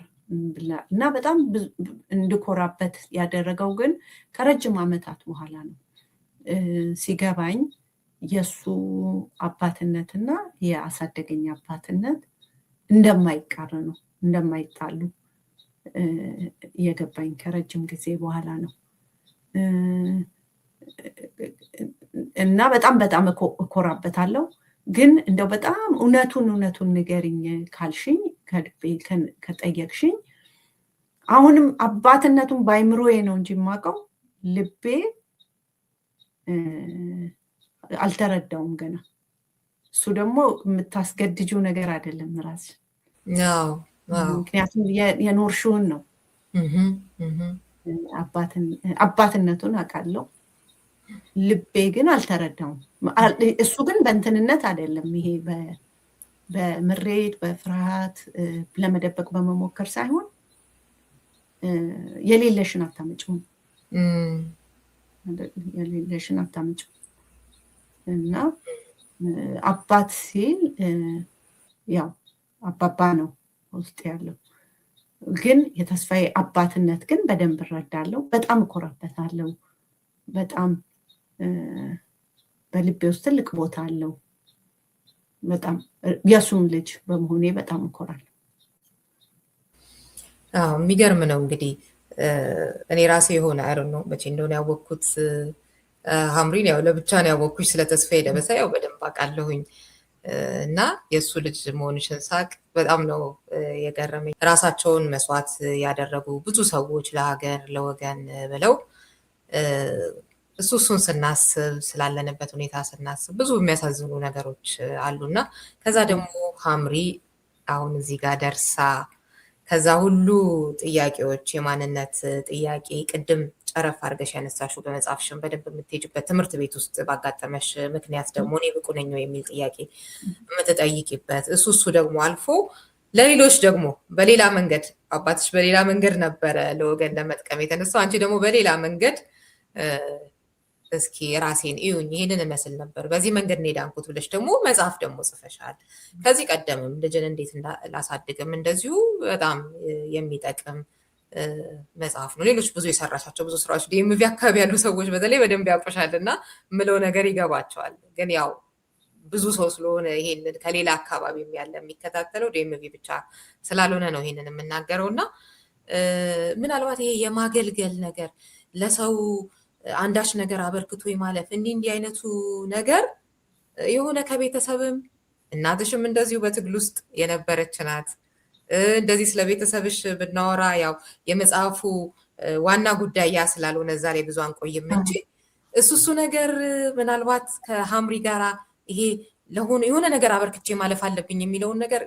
እና በጣም እንድኮራበት ያደረገው ግን ከረጅም ዓመታት በኋላ ነው ሲገባኝ የእሱ አባትነትና የአሳደገኝ አባትነት እንደማይቃረኑ እንደማይጣሉ የገባኝ ከረጅም ጊዜ በኋላ ነው። እና በጣም እኮራበታለሁ። ግን እንደው በጣም እውነቱን ንገሪኝ ካልሽኝ ከልቤ ከጠየቅሽኝ አሁንም አባትነቱን ባይምሮዬ ነው እንጂ የማውቀው ልቤ አልተረዳውም ገና። እሱ ደግሞ የምታስገድጂው ነገር አይደለም ራስ ምክንያቱም የኖርሽውን ነው። አባትነቱን አውቃለሁ፣ ልቤ ግን አልተረዳውም። እሱ ግን በእንትንነት አይደለም፣ ይሄ በምሬት በፍርሃት ለመደበቅ በመሞከር ሳይሆን የሌለሽን አታመጭም እና አባት ሲል ያው አባባ ነው ውስጥ ያለው። ግን የተስፋዬ አባትነት ግን በደንብ እረዳለሁ፣ በጣም እኮራበታለሁ። በጣም በልቤ ውስጥ ትልቅ ቦታ አለው። በጣም የሱም ልጅ በመሆኔ በጣም እኮራለሁ። የሚገርም ነው እንግዲህ እኔ ራሴ የሆነ አይደል ነው መቼ እንደሆነ ያወቅኩት ሐምሪን ያው ለብቻ ነው ያወቅኩሽ። ስለ ተስፋዬ ደበሳይ ያው በደንብ አውቃለሁኝ። እና የእሱ ልጅ መሆንሽን ሳቅ በጣም ነው የገረመኝ። ራሳቸውን መስዋዕት ያደረጉ ብዙ ሰዎች ለሀገር ለወገን ብለው እሱን ስናስብ ስላለንበት ሁኔታ ስናስብ ብዙ የሚያሳዝኑ ነገሮች አሉና ከዛ ደግሞ ሐምሪ አሁን እዚህ ጋር ደርሳ ከዛ ሁሉ ጥያቄዎች የማንነት ጥያቄ ቅድም ጨረፍ አድርገሽ ያነሳሽው በመጽሐፍሽን በደንብ የምትሄጂበት ትምህርት ቤት ውስጥ ባጋጠመሽ ምክንያት ደግሞ እኔ ብቁ ነኝ የሚል ጥያቄ የምትጠይቂበት እሱ ደግሞ አልፎ ለሌሎች ደግሞ በሌላ መንገድ አባትሽ በሌላ መንገድ ነበረ ለወገን ለመጥቀም የተነሳው አንቺ ደግሞ በሌላ መንገድ እስኪ ራሴን እዩኝ ይሄንን እመስል ነበር በዚህ መንገድ ነው የዳንኩት ብለሽ ደግሞ መጽሐፍ ደግሞ ጽፈሻል። ከዚህ ቀደምም ልጅን እንዴት ላሳድግም እንደዚሁ በጣም የሚጠቅም መጽሐፍ ነው። ሌሎች ብዙ የሰራሻቸው ብዙ ስራዎች ዲኤምቪ አካባቢ ያሉ ሰዎች በተለይ በደንብ ያውቁሻል እና ምለው ነገር ይገባቸዋል። ግን ያው ብዙ ሰው ስለሆነ ይሄንን ከሌላ አካባቢ ያለ የሚከታተለው ዲኤምቪ ብቻ ስላልሆነ ነው ይሄንን የምናገረው እና ምናልባት ይሄ የማገልገል ነገር ለሰው አንዳች ነገር አበርክቶ ማለፍ እንዲህ አይነቱ ነገር የሆነ ከቤተሰብም እናትሽም እንደዚሁ በትግል ውስጥ የነበረች ናት። እንደዚህ ስለ ቤተሰብሽ ብናወራ ያው የመጽሐፉ ዋና ጉዳይ ያ ስላልሆነ እዛ ላይ ብዙ አንቆይም እንጂ እሱ ነገር ምናልባት ከሐምሪ ጋራ ይሄ ለሆነ የሆነ ነገር አበርክቼ ማለፍ አለብኝ የሚለውን ነገር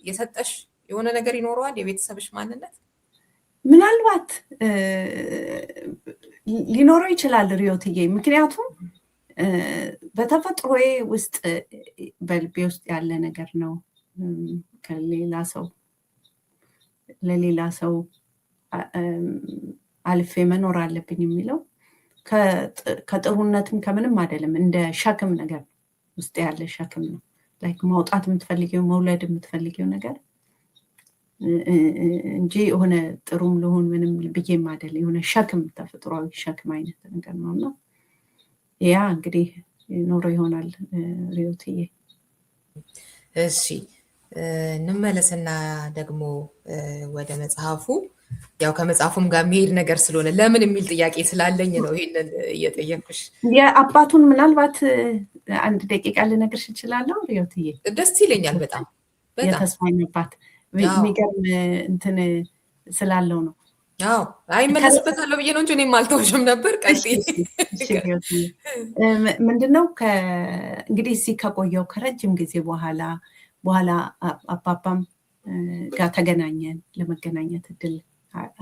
የሰጠሽ የሆነ ነገር ይኖረዋል የቤተሰብሽ ማንነት ምናልባት ሊኖረው ይችላል ሪዮትዬ። ምክንያቱም በተፈጥሮዬ ውስጥ በልቤ ውስጥ ያለ ነገር ነው። ለሌላ ሰው አልፌ መኖር አለብኝ የሚለው ከጥሩነትም ከምንም አይደለም፣ እንደ ሸክም ነገር ውስጥ ያለ ሸክም ነው። ላይክ ማውጣት የምትፈልጊው መውለድ የምትፈልጊው ነገር እንጂ የሆነ ጥሩም ልሆን ምንም ብዬም አይደል፣ የሆነ ሸክም ተፈጥሯዊ ሸክም አይነት ነገር ነው እና ያ እንግዲህ ኖሮ ይሆናል ሪዮትዬ። እሺ እንመለስና ደግሞ ወደ መጽሐፉ ያው ከመጽሐፉም ጋር የሚሄድ ነገር ስለሆነ ለምን የሚል ጥያቄ ስላለኝ ነው ይሄንን እየጠየኩሽ። የአባቱን ምናልባት አንድ ደቂቃ ልነግርሽ እችላለሁ ሪዮትዬ? ደስ ይለኛል በጣም የተስፋዬን አባት የሚገርም እንትን ስላለው ነው። አዎ አይመለስበታለሁ ብዬ ነው እንጂ እኔም አልተውሽም ነበር። ቀጥይ። ምንድነው እንግዲህ እዚህ ከቆየው ከረጅም ጊዜ በኋላ አባባም ጋር ተገናኘን፣ ለመገናኘት እድል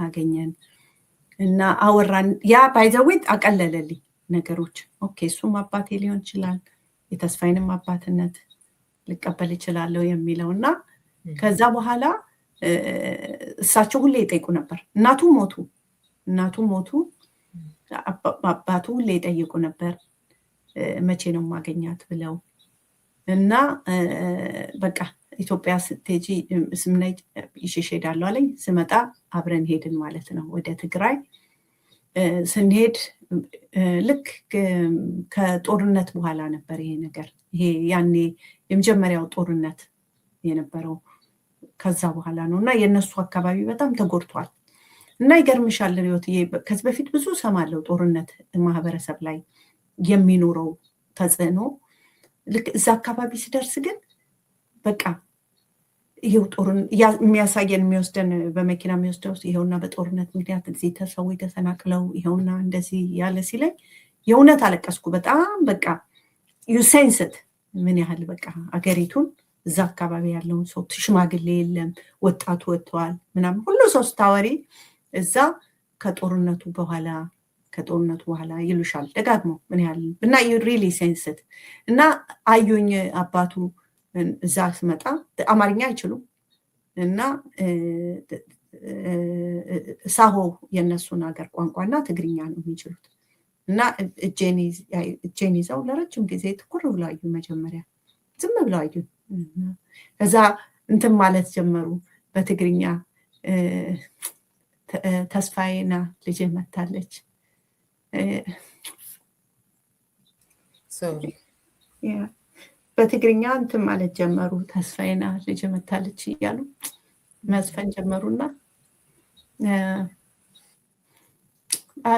አገኘን እና አወራን። ያ ባይዘዌት አቀለለልኝ ነገሮች። ኦኬ እሱም አባቴ ሊሆን ይችላል፣ የተስፋዬንም አባትነት ልቀበል ይችላለሁ የሚለው እና ከዛ በኋላ እሳቸው ሁሌ ይጠይቁ ነበር። እናቱ ሞቱ፣ አባቱ ሁሌ ይጠይቁ ነበር መቼ ነው ማገኛት ብለው እና በቃ ኢትዮጵያ ስትሄጂ ስምነይ ይሽሽ ሄዳለሁ አለኝ። ስመጣ አብረን ሄድን ማለት ነው ወደ ትግራይ። ስንሄድ ልክ ከጦርነት በኋላ ነበር ይሄ ነገር። ይሄ ያኔ የመጀመሪያው ጦርነት የነበረው ከዛ በኋላ ነው እና የእነሱ አካባቢ በጣም ተጎድቷል። እና ይገርምሻል ሪዮትዬ፣ ከዚህ በፊት ብዙ ሰማለው ጦርነት ማህበረሰብ ላይ የሚኖረው ተጽዕኖ። ልክ እዛ አካባቢ ሲደርስ ግን በቃ ይሄው የሚያሳየን የሚወስደን በመኪና የሚወስደው ይሄውና በጦርነት ምክንያት እዚህ ሰዎች ተሰናቅለው ይሄውና እንደዚህ ያለ ሲለኝ የእውነት አለቀስኩ በጣም። በቃ ዩሴንስት ምን ያህል በቃ አገሪቱን እዛ አካባቢ ያለውን ሰው ሽማግሌ የለም፣ ወጣቱ ወጥተዋል ምናምን ሁሉ ሰው ስታወሪ እዛ ከጦርነቱ በኋላ ይሉሻል ደጋግሞ ምን ያህል እና ሪሊ ሴንስት እና አዩኝ አባቱ እዛ ስመጣ አማርኛ አይችሉም እና ሳሆ የነሱን ሀገር ቋንቋና ትግርኛ ነው የሚችሉት እና እጄን ይዘው ለረጅም ጊዜ ትኩር ብለው አዩ። መጀመሪያ ዝም ብለው አዩ። ከዛ እንትን ማለት ጀመሩ በትግርኛ ተስፋዬና ልጅ መታለች በትግርኛ እንትን ማለት ጀመሩ። ተስፋዬና ልጅ መታለች እያሉ መዝፈን ጀመሩና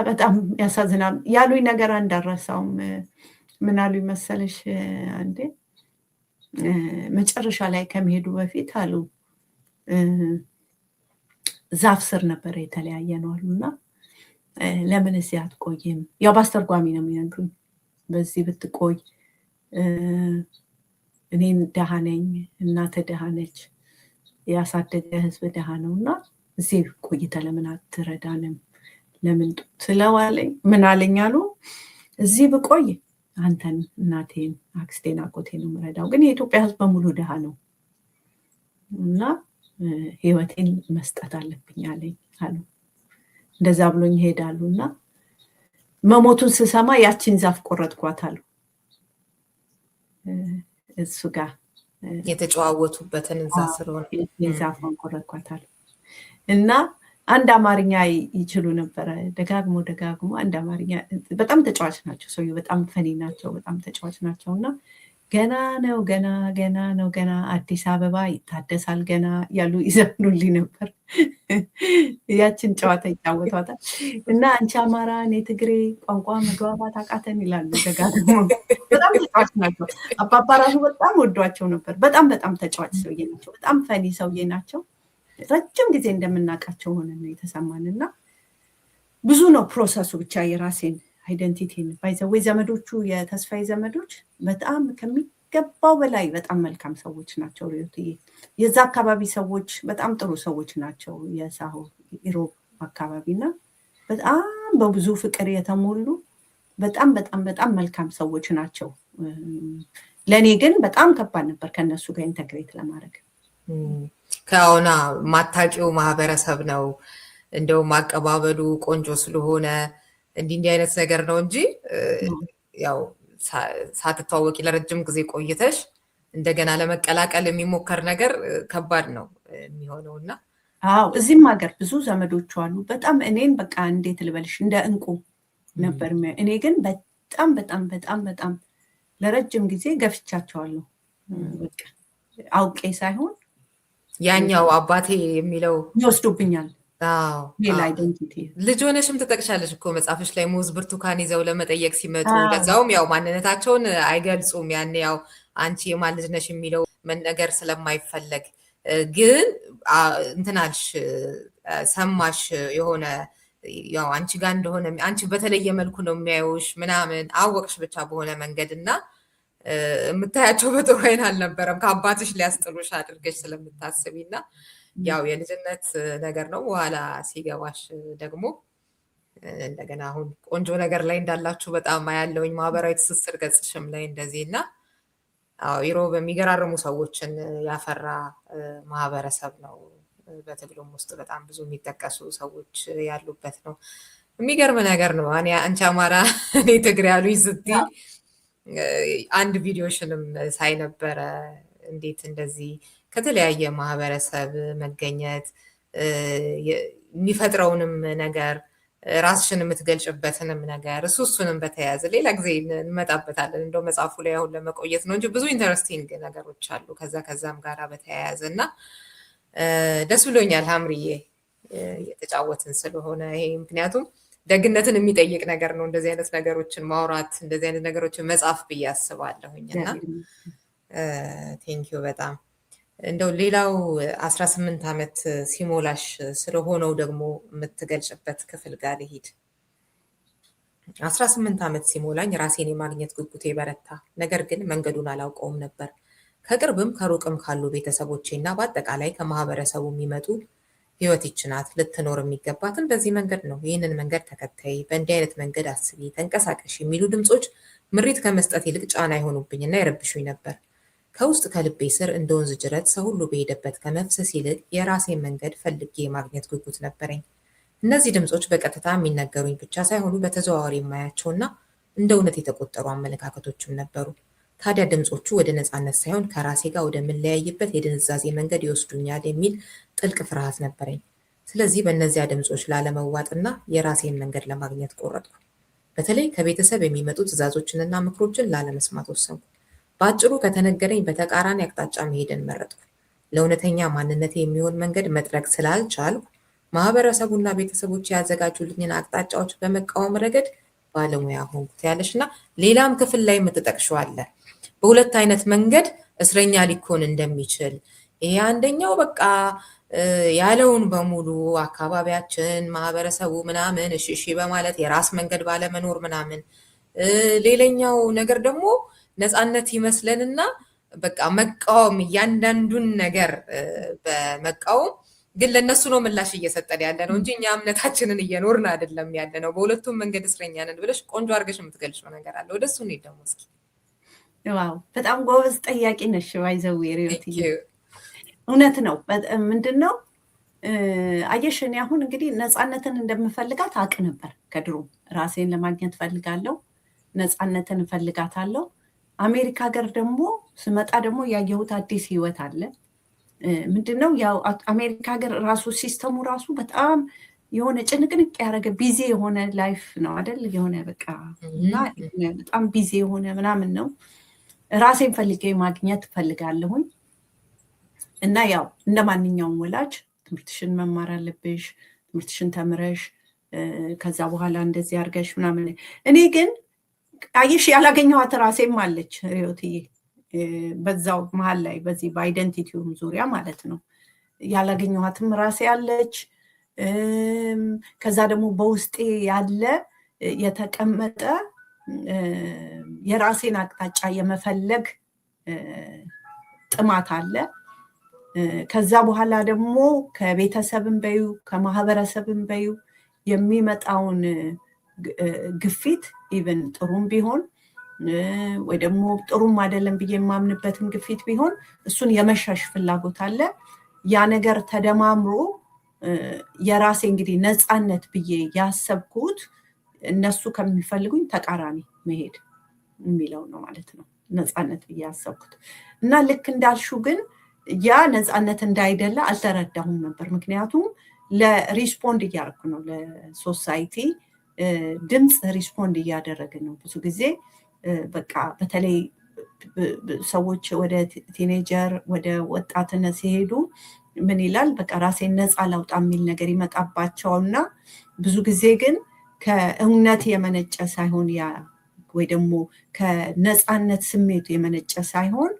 በጣም ያሳዝናል። ያሉኝ ነገር አንዳረሳውም። ምን አሉኝ መሰለሽ አንዴ መጨረሻ ላይ ከመሄዱ በፊት አሉ ዛፍ ስር ነበር የተለያየ ነው አሉና ለምን እዚህ አትቆይም? ያው በአስተርጓሚ ነው የሚነግሩኝ። በዚህ ብትቆይ እኔም ደሃ ነኝ፣ እናተ ደሃ ነች፣ ያሳደገ ህዝብ ደሃ ነው እና እዚህ ቆይተ ለምን አትረዳንም? ለምን ስለዋለኝ ምን አለኝ አሉ እዚህ ብቆይ አንተን፣ እናቴን፣ አክስቴን፣ አጎቴን ነው የምረዳው፣ ግን የኢትዮጵያ ህዝብ በሙሉ ደሃ ነው እና ህይወቴን መስጠት አለብኝ አለኝ አሉ። እንደዛ ብሎኝ ይሄዳሉ እና መሞቱን ስሰማ ያችን ዛፍ ቆረጥኳት አሉ። እሱ ጋር የተጨዋወቱበትን እዛ ስለሆነ ዛፏን ቆረጥኳት አሉ እና አንድ አማርኛ ይችሉ ነበረ። ደጋግሞ አንድ አማርኛ በጣም ተጫዋች ናቸው። ሰውዬው በጣም ፈኒ ናቸው፣ በጣም ተጫዋች ናቸው እና ገና ነው ገና አዲስ አበባ ይታደሳል ገና ያሉ ይዘምሩልኝ ነበር። ያችን ጨዋታ ይጫወቷታል እና አንቺ አማራ እኔ ትግሬ ቋንቋ መግባባት አቃተን ይላሉ ደጋግሞ። በጣም ተጫዋች ናቸው። አባባ ራሱ በጣም ወዷቸው ነበር። በጣም ተጫዋች ሰውዬ ናቸው። በጣም ፈኒ ሰውዬ ናቸው። ረጅም ጊዜ እንደምናውቃቸው ሆነ ነው የተሰማን እና ብዙ ነው ፕሮሰሱ። ብቻ የራሴን አይደንቲቲን ባይዘዌ ዘመዶቹ የተስፋዬ ዘመዶች በጣም ከሚገባው በላይ በጣም መልካም ሰዎች ናቸው። ሪዮትዬ የዛ አካባቢ ሰዎች በጣም ጥሩ ሰዎች ናቸው። የሳሆ ኢሮብ አካባቢና በጣም በብዙ ፍቅር የተሞሉ በጣም መልካም ሰዎች ናቸው። ለእኔ ግን በጣም ከባድ ነበር ከነሱ ጋር ኢንተግሬት ለማድረግ። ከሆነ ማታቂው ማህበረሰብ ነው እንደውም አቀባበሉ ቆንጆ ስለሆነ እንዲህ አይነት ነገር ነው እንጂ ያው ሳትተዋወቂ ለረጅም ጊዜ ቆይተሽ እንደገና ለመቀላቀል የሚሞከር ነገር ከባድ ነው የሚሆነውና አዎ እዚህም ሀገር ብዙ ዘመዶቹ አሉ። በጣም እኔን በቃ እንዴት ልበልሽ እንደ እንቁ ነበር። እኔ ግን በጣም ለረጅም ጊዜ ገፍቻቸዋለሁ። በቃ አውቄ ሳይሆን ያኛው አባቴ የሚለው ይወስዱብኛል። ሌላ አይደንቲቲ ልጅ ሆነሽም ትጠቅሻለሽ እኮ መጽሐፍሽ ላይ ሙዝ ብርቱካን ይዘው ለመጠየቅ ሲመጡ ለዛውም ያው ማንነታቸውን አይገልጹም። ያን ያው አንቺ የማን ልጅ ነሽ የሚለው መነገር ስለማይፈለግ ግን እንትናልሽ ሰማሽ የሆነ ያው አንቺ ጋር እንደሆነ አንቺ በተለየ መልኩ ነው የሚያዩሽ ምናምን አወቅሽ ብቻ በሆነ መንገድ እና የምታያቸው በጥሩ አይን አልነበረም። ከአባትሽ ሊያስጥሉሽ አድርገሽ ስለምታስቢ እና ያው የልጅነት ነገር ነው። በኋላ ሲገባሽ ደግሞ እንደገና አሁን ቆንጆ ነገር ላይ እንዳላችሁ በጣም ያለውኝ ማህበራዊ ትስስር ገጽሽም ላይ እንደዚህ እና ኢሮብ በሚገራርሙ ሰዎችን ያፈራ ማህበረሰብ ነው። በትግሉም ውስጥ በጣም ብዙ የሚጠቀሱ ሰዎች ያሉበት ነው። የሚገርም ነገር ነው። አንቺ አማራ እኔ ትግሬ ያሉኝ ስትይ አንድ ቪዲዮሽንም ሳይ ነበረ። እንዴት እንደዚህ ከተለያየ ማህበረሰብ መገኘት የሚፈጥረውንም ነገር ራስሽን የምትገልጭበትንም ነገር እሱንም በተያያዘ ሌላ ጊዜ እንመጣበታለን። እንደው መጽሐፉ ላይ አሁን ለመቆየት ነው እንጂ ብዙ ኢንተረስቲንግ ነገሮች አሉ ከዛም ጋራ በተያያዘ እና ደስ ብሎኛል ሀምርዬ የተጫወትን ስለሆነ ይሄ ምክንያቱም ደግነትን የሚጠይቅ ነገር ነው። እንደዚህ አይነት ነገሮችን ማውራት እንደዚህ አይነት ነገሮችን መጽሐፍ ብዬ አስባለሁኝ እና ቴንኪዩ በጣም እንደው ሌላው 18 ዓመት ሲሞላሽ ስለሆነው ደግሞ የምትገልጭበት ክፍል ጋር ልሂድ። 18 ዓመት ሲሞላኝ ራሴን የማግኘት ጉጉቴ በረታ። ነገር ግን መንገዱን አላውቀውም ነበር። ከቅርብም ከሩቅም ካሉ ቤተሰቦቼ እና በአጠቃላይ ከማህበረሰቡ የሚመጡ ህይወት ይችናት ልትኖር የሚገባትን በዚህ መንገድ ነው፣ ይህንን መንገድ ተከታይ፣ በእንዲህ አይነት መንገድ አስቢ፣ ተንቀሳቀሽ የሚሉ ድምፆች ምሪት ከመስጠት ይልቅ ጫና የሆኑብኝና የረብሹኝ ነበር። ከውስጥ ከልቤ ስር እንደ ወንዝ ጅረት ሰው ሁሉ በሄደበት ከመፍሰስ ይልቅ የራሴን መንገድ ፈልጌ የማግኘት ጉጉት ነበረኝ። እነዚህ ድምፆች በቀጥታ የሚነገሩኝ ብቻ ሳይሆኑ በተዘዋዋሪ የማያቸውና እንደ እውነት የተቆጠሩ አመለካከቶችም ነበሩ። ታዲያ ድምፆቹ ወደ ነፃነት ሳይሆን ከራሴ ጋር ወደምለያይበት የድንዛዜ መንገድ ይወስዱኛል የሚል ጥልቅ ፍርሃት ነበረኝ። ስለዚህ በእነዚያ ድምፆች ላለመዋጥና የራሴን መንገድ ለማግኘት ቆረጥኩ። በተለይ ከቤተሰብ የሚመጡ ትዕዛዞችንና ምክሮችን ላለመስማት ወሰንኩ። በአጭሩ ከተነገረኝ በተቃራኒ አቅጣጫ መሄድን መረጥኩ። ለእውነተኛ ማንነቴ የሚሆን መንገድ መጥረግ ስላልቻልኩ ማህበረሰቡና ቤተሰቦች ያዘጋጁልኝን አቅጣጫዎች በመቃወም ረገድ ባለሙያ ሆንኩት ያለሽ እና ሌላም ክፍል ላይ የምትጠቅሽው አለ። በሁለት አይነት መንገድ እስረኛ ሊኮን እንደሚችል ይሄ አንደኛው በቃ ያለውን በሙሉ አካባቢያችን ማህበረሰቡ ምናምን እሺ በማለት የራስ መንገድ ባለመኖር ምናምን ሌላኛው ነገር ደግሞ ነፃነት ይመስለንና በቃ መቃወም እያንዳንዱን ነገር በመቃወም ግን ለነሱ ነው ምላሽ እየሰጠን ያለ ነው እንጂ እኛ እምነታችንን እየኖርን አይደለም ያለ ነው። በሁለቱም መንገድ እስረኛ ነን ብለሽ ቆንጆ አድርገሽ የምትገልጪው ነገር አለ። ወደሱ ነው ደግሞ እስኪ። ዋው በጣም ጎበዝ ጠያቂ ነሽ። ባይዘው ሪዮትዬ እውነት ነው። ምንድነው አየሽ እኔ አሁን እንግዲህ ነፃነትን እንደምፈልጋት አውቅ ነበር ከድሮ። ራሴን ለማግኘት ፈልጋለሁ፣ ነፃነትን እፈልጋታለሁ። አሜሪካ ሀገር ደግሞ ስመጣ ደግሞ ያየሁት አዲስ ህይወት አለ። ምንድነው ያው አሜሪካ ሀገር ራሱ ሲስተሙ ራሱ በጣም የሆነ ጭንቅንቅ ያደረገ ቢዚ የሆነ ላይፍ ነው አይደል? የሆነ በቃ እና በጣም ቢዚ የሆነ ምናምን ነው። ራሴን ፈልጌ ማግኘት ፈልጋለሁኝ እና ያው እንደ ማንኛውም ወላጅ ትምህርትሽን መማር አለብሽ፣ ትምህርትሽን ተምረሽ ከዛ በኋላ እንደዚህ አድርገሽ ምናምን። እኔ ግን አየሽ ያላገኘኋት ራሴም አለች ሪዮትዬ፣ በዛው መሀል ላይ በዚህ በአይደንቲቲውም ዙሪያ ማለት ነው ያላገኘኋትም ራሴ አለች። ከዛ ደግሞ በውስጤ ያለ የተቀመጠ የራሴን አቅጣጫ የመፈለግ ጥማት አለ። ከዛ በኋላ ደግሞ ከቤተሰብም በዩ ከማህበረሰብም በዩ የሚመጣውን ግፊት ኢቨን ጥሩም ቢሆን ወይ ደግሞ ጥሩም አይደለም ብዬ የማምንበትም ግፊት ቢሆን እሱን የመሻሽ ፍላጎት አለ። ያ ነገር ተደማምሮ የራሴ እንግዲህ ነፃነት ብዬ ያሰብኩት እነሱ ከሚፈልጉኝ ተቃራኒ መሄድ የሚለው ነው ማለት ነው ነፃነት ብዬ ያሰብኩት። እና ልክ እንዳልሹ ግን ያ ነፃነት እንዳይደለ አልተረዳሁም ነበር። ምክንያቱም ለሪስፖንድ እያደረኩ ነው፣ ለሶሳይቲ ድምፅ ሪስፖንድ እያደረገ ነው። ብዙ ጊዜ በቃ በተለይ ሰዎች ወደ ቲኔጀር ወደ ወጣትነት ሲሄዱ ምን ይላል በቃ ራሴን ነፃ ላውጣ የሚል ነገር ይመጣባቸውና ብዙ ጊዜ ግን ከእውነት የመነጨ ሳይሆን ያ ወይ ደግሞ ከነፃነት ስሜቱ የመነጨ ሳይሆን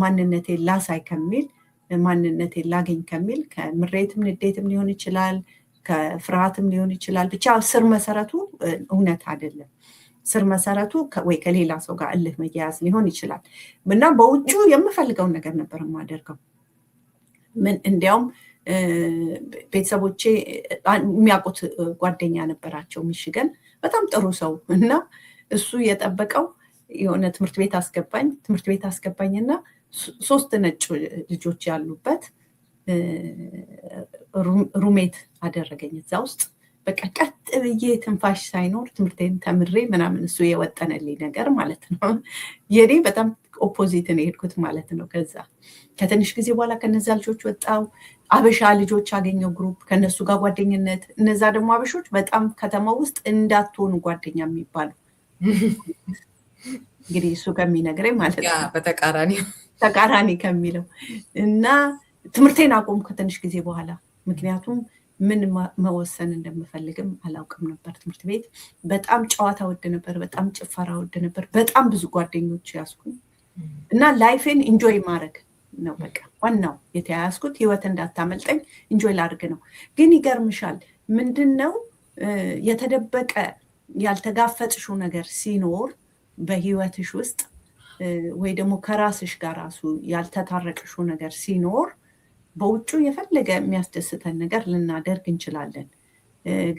ማንነቴን ላሳይ ከሚል ማንነቴን ላገኝ ከሚል ከምሬትም ንዴትም ሊሆን ይችላል፣ ከፍርሃትም ሊሆን ይችላል። ብቻ ስር መሰረቱ እውነት አይደለም። ስር መሰረቱ ወይ ከሌላ ሰው ጋር እልህ መያያዝ ሊሆን ይችላል። እና በውጩ የምፈልገውን ነገር ነበር የማደርገው። ምን እንዲያውም ቤተሰቦቼ የሚያውቁት ጓደኛ ነበራቸው ሚሽገን፣ በጣም ጥሩ ሰው እና እሱ የጠበቀው የሆነ ትምህርት ቤት አስገባኝና 3 ነጭ ልጆች ያሉበት ሩሜት አደረገኝ እዛ ውስጥ። በቃ ቀጥ ብዬ ትንፋሽ ሳይኖር ትምህርቴን ተምሬ ምናምን እሱ የወጠነልኝ ነገር ማለት ነው። የኔ በጣም ኦፖዚትን የሄድኩት ማለት ነው። ከዛ ከትንሽ ጊዜ በኋላ ከነዛ ልጆች ወጣው። አበሻ ልጆች አገኘው ግሩፕ፣ ከነሱ ጋር ጓደኝነት። እነዛ ደግሞ አበሾች በጣም ከተማ ውስጥ እንዳትሆኑ ጓደኛ የሚባሉ እንግዲህ እሱ ከሚነግረኝ ማለት ነው ተቃራኒ ከሚለው እና ትምህርቴን አቆም ከትንሽ ጊዜ በኋላ። ምክንያቱም ምን መወሰን እንደምፈልግም አላውቅም ነበር። ትምህርት ቤት በጣም ጨዋታ ወድ ነበር፣ በጣም ጭፈራ ወድ ነበር፣ በጣም ብዙ ጓደኞች ያዝኩኝ እና ላይፌን ኢንጆይ ማድረግ ነው በቃ ዋናው የተያያዝኩት። ህይወት እንዳታመልጠኝ ኢንጆይ ላድርግ ነው። ግን ይገርምሻል ምንድነው የተደበቀ ያልተጋፈጥሽው ነገር ሲኖር በህይወትሽ ውስጥ ወይ ደግሞ ከራስሽ ጋር ራሱ ያልተታረቅሽው ነገር ሲኖር በውጩ የፈለገ የሚያስደስተን ነገር ልናደርግ እንችላለን።